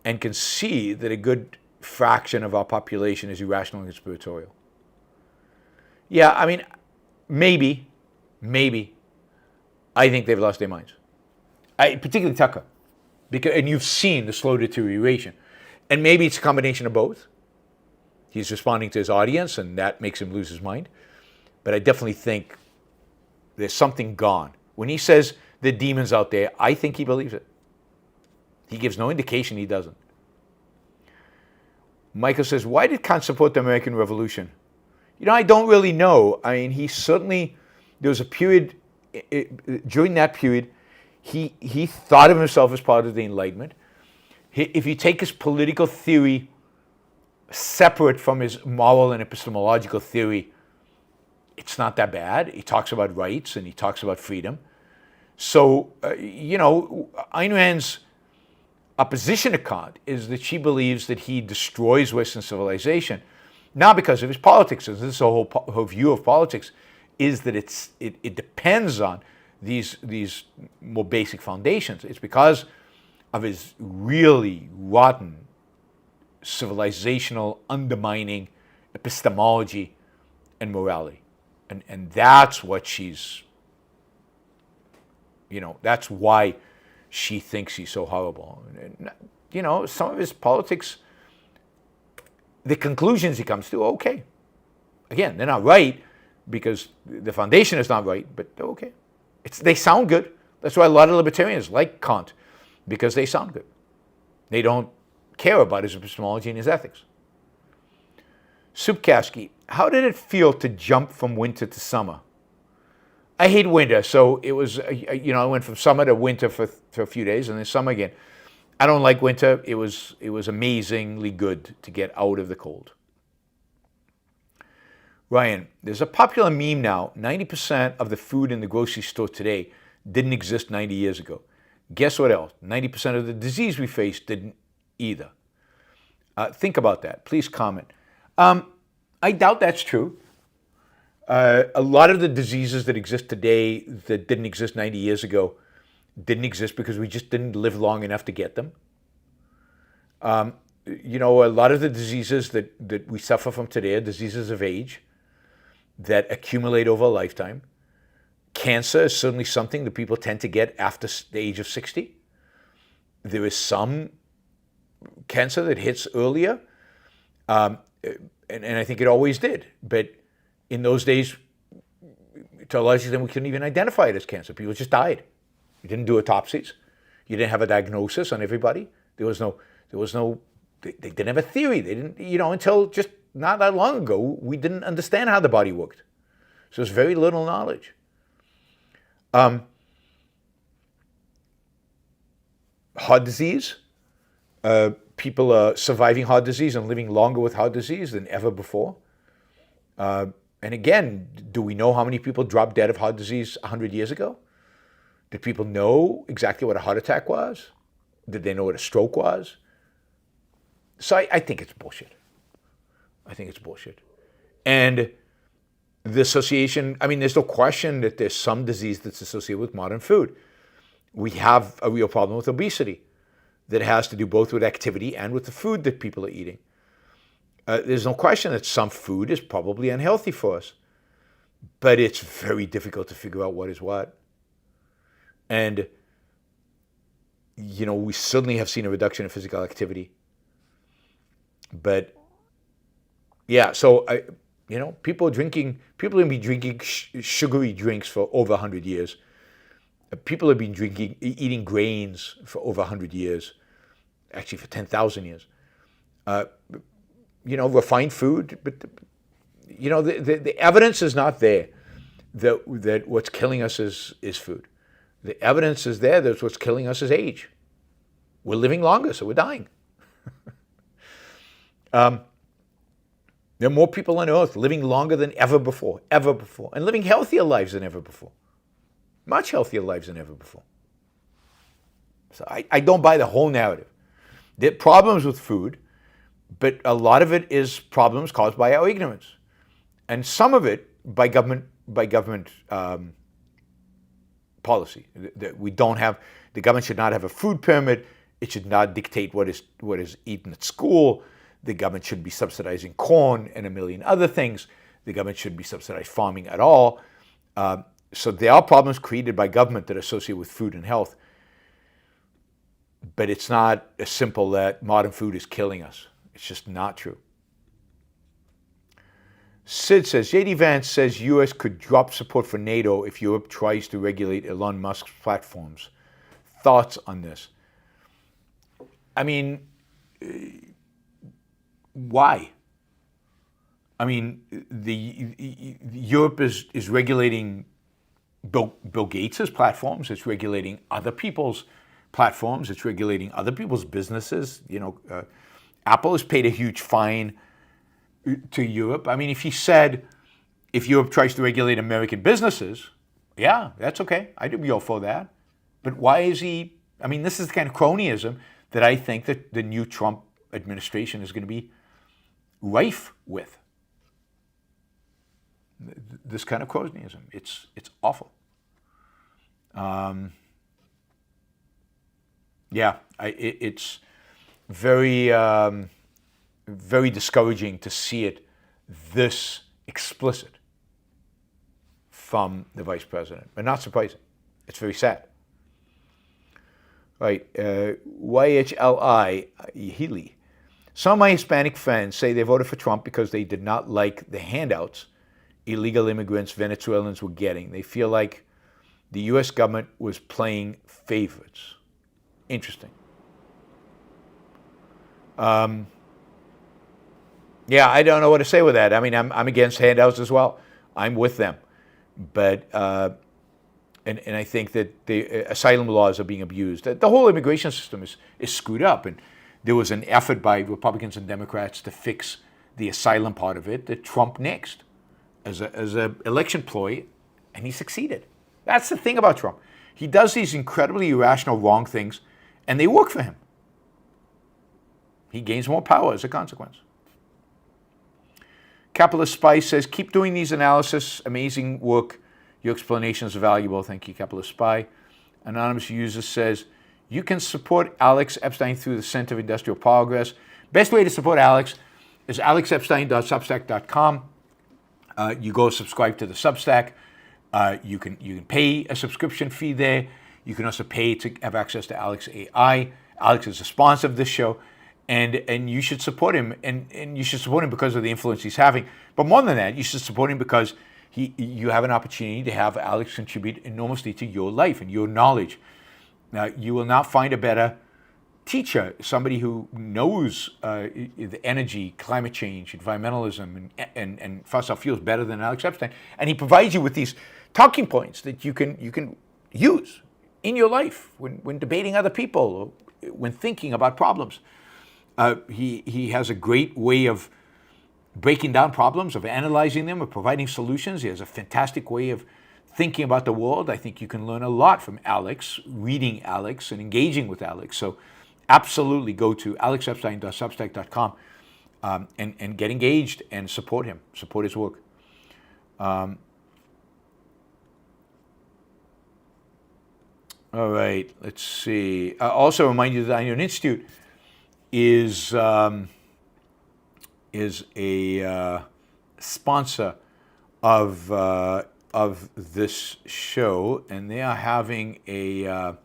Speaker 1: and can see that a good fraction of our population is irrational and conspiratorial. Yeah, I mean, maybe. I think they've lost their minds. Particularly Tucker. And you've seen the slow deterioration. And maybe it's a combination of both. He's responding to his audience, and that makes him lose his mind. But I definitely think there's something gone. When he says the demons out there, I think he believes it. He gives no indication he doesn't. Michael says, why did Kant support the American Revolution? I don't really know. I mean, he certainly, there was a period, during that period, he thought of himself as part of the Enlightenment. If you take his political theory separate from his moral and epistemological theory, it's not that bad. He talks about rights and he talks about freedom. So, Ayn Rand's opposition to Kant is that she believes that he destroys Western civilization, not because of his politics. This is her view of politics, is that it depends on these more basic foundations. It's because of his really rotten civilizational undermining epistemology and morality. And that's what she's, that's why she thinks he's so horrible. And, some of his politics, the conclusions he comes to, okay. Again, they're not right because the foundation is not right, but they're okay. They sound good. That's why a lot of libertarians like Kant, because they sound good. They don't care about his epistemology and his ethics. Supkaski, how did it feel to jump from winter to summer? I hate winter, so it was, I went from summer to winter for a few days and then summer again. I don't like winter. It was amazingly good to get out of the cold. Ryan, there's a popular meme now. 90% of the food in the grocery store today didn't exist 90 years ago. Guess what else? 90% of the disease we face didn't either. Think about that. Please comment. I doubt that's true. A lot of the diseases that exist today that didn't exist 90 years ago didn't exist because we just didn't live long enough to get them. A lot of the diseases that we suffer from today are diseases of age that accumulate over a lifetime. Cancer is certainly something that people tend to get after the age of 60. There is some cancer that hits earlier, and I think it always did. But in those days, to a large extent, we couldn't even identify it as cancer. People just died. You didn't do autopsies. You didn't have a diagnosis on everybody. They didn't have a theory. They didn't, until just not that long ago, we didn't understand how the body worked. So there's very little knowledge. Heart disease. People are surviving heart disease and living longer with heart disease than ever before. And again, do we know how many people dropped dead of heart disease 100 years ago? Did people know exactly what a heart attack was? Did they know what a stroke was? So I think it's bullshit. I think it's bullshit. And the association, there's no question that there's some disease that's associated with modern food. We have a real problem with obesity that has to do both with activity and with the food that people are eating. There's no question that some food is probably unhealthy for us, but it's very difficult to figure out what is what. And, we certainly have seen a reduction in physical activity. But, yeah, so, people have been drinking sugary drinks for over 100 years. People have been eating grains for over 100 years, actually for 10,000 years. Refined food, but the evidence is not there that what's killing us is food. The evidence is there that what's killing us is age. We're living longer, so we're dying. There are more people on earth living longer than ever before, and living healthier lives than ever before. Much healthier lives than ever before. So I don't buy the whole narrative. There are problems with food, but a lot of it is problems caused by our ignorance, and some of it by government policy. That we don't have. The government should not have a food pyramid. It should not dictate what is eaten at school. The government shouldn't be subsidizing corn and a million other things. The government shouldn't be subsidizing farming at all. So there are problems created by government that are associated with food and health. But it's not as simple that modern food is killing us. It's just not true. Sid says, J.D. Vance says U.S. could drop support for NATO if Europe tries to regulate Elon Musk's platforms. Thoughts on this? I mean, why? I mean, Europe is regulating Bill Gates's platforms. It's regulating other people's platforms. It's regulating other people's businesses. Apple has paid a huge fine to Europe. I mean, if Europe tries to regulate American businesses, yeah, that's okay. I'd be all for that. But why is he? I mean, this is the kind of cronyism that I think that the new Trump administration is going to be rife with. This kind of cronyism. It's awful. It's very, very discouraging to see it this explicit from the vice president, but not surprising. It's very sad. Right, YHLI, Healy. Some of my Hispanic friends say they voted for Trump because they did not like the handouts illegal immigrants, Venezuelans were getting. They feel like the U.S. government was playing favorites. Interesting. Yeah, I don't know what to say with that. I mean, I'm against handouts as well. I'm with them. But, and I think that the asylum laws are being abused. The whole immigration system is screwed up. And there was an effort by Republicans and Democrats to fix the asylum part of it that Trump nixed as an election ploy, and he succeeded. That's the thing about Trump. He does these incredibly irrational, wrong things, and they work for him. He gains more power as a consequence. Capitalist Spy says, keep doing these analysis. Amazing work. Your explanations are valuable. Thank you, Capitalist Spy. Anonymous user says, you can support Alex Epstein through the Center of Industrial Progress. Best way to support Alex is alexepstein.substack.com. You go subscribe to the Substack. You can pay a subscription fee there. You can also pay to have access to Alex AI. Alex is a sponsor of this show, and you should support him. And you should support him because of the influence he's having. But more than that, you should support him because you have an opportunity to have Alex contribute enormously to your life and your knowledge. Now, you will not find a better teacher, somebody who knows the energy, climate change, environmentalism, and fossil fuels better than Alex Epstein. And he provides you with these talking points that you can use in your life when debating other people or when thinking about problems. He has a great way of breaking down problems, of analyzing them, of providing solutions. He has a fantastic way of thinking about the world. I think you can learn a lot from Alex, reading Alex and engaging with Alex. So absolutely go to alexepstein.substack.com and get engaged and support him, support his work. All right, let's see. Also remind you that Iron Institute is a sponsor of this show, and they are having a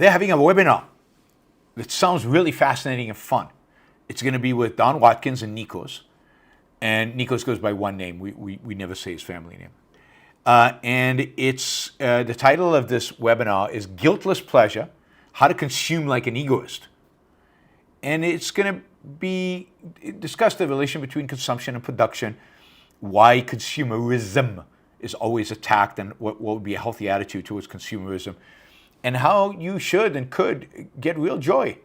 Speaker 1: webinar that sounds really fascinating and fun. It's going to be with Don Watkins and Nikos, and Nikos goes by one name. We never say his family name. And it's the title of this webinar is Guiltless Pleasure: How to Consume Like an Egoist. And it's going to be discuss the relation between consumption and production, why consumerism is always attacked, and what would be a healthy attitude towards consumerism, and how you should and could get real joy,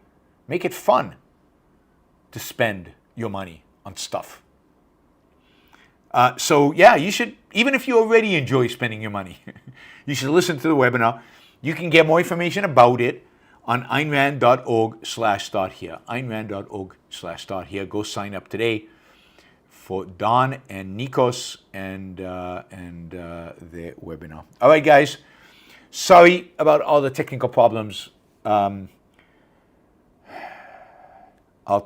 Speaker 1: make it fun to spend your money on stuff. So yeah, you should, even if you already enjoy spending your money, you should listen to the webinar. You can get more information about it on aynrand.org/start here. aynrand.org/start here. Go sign up today for Don and Nikos and their webinar. All right, guys. Sorry about all the technical problems. I'll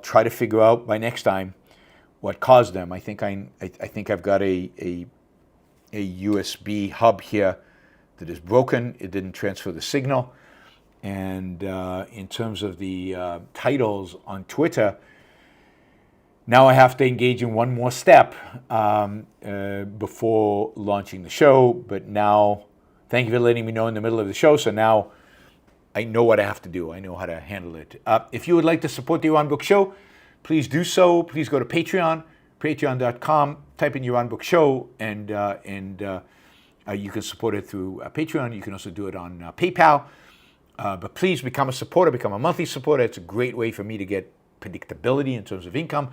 Speaker 1: try to figure out by next time what caused them. I think I've got a USB hub here that is broken. It didn't transfer the signal. And in terms of the titles on Twitter, now I have to engage in one more step before launching the show. But now, thank you for letting me know in the middle of the show. So now I know what I have to do. I know how to handle it. If you would like to support the Yaron Brook Show, please do so. Please go to Patreon, patreon.com, type in Yaron Brook Show, and you can support it through Patreon. You can also do it on PayPal. But please become a supporter, become a monthly supporter. It's a great way for me to get predictability in terms of income,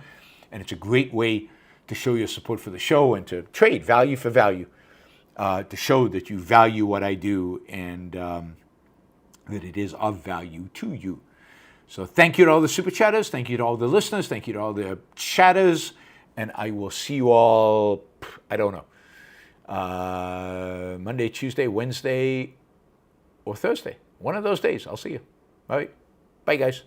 Speaker 1: and it's a great way to show your support for the show and to trade value for value, to show that you value what I do and that it is of value to you. So thank you to all the super chatters, thank you to all the listeners, thank you to all the chatters, and I will see you all, I don't know, Monday, Tuesday, Wednesday, or Thursday. One of those days, I'll see you. All right, bye guys.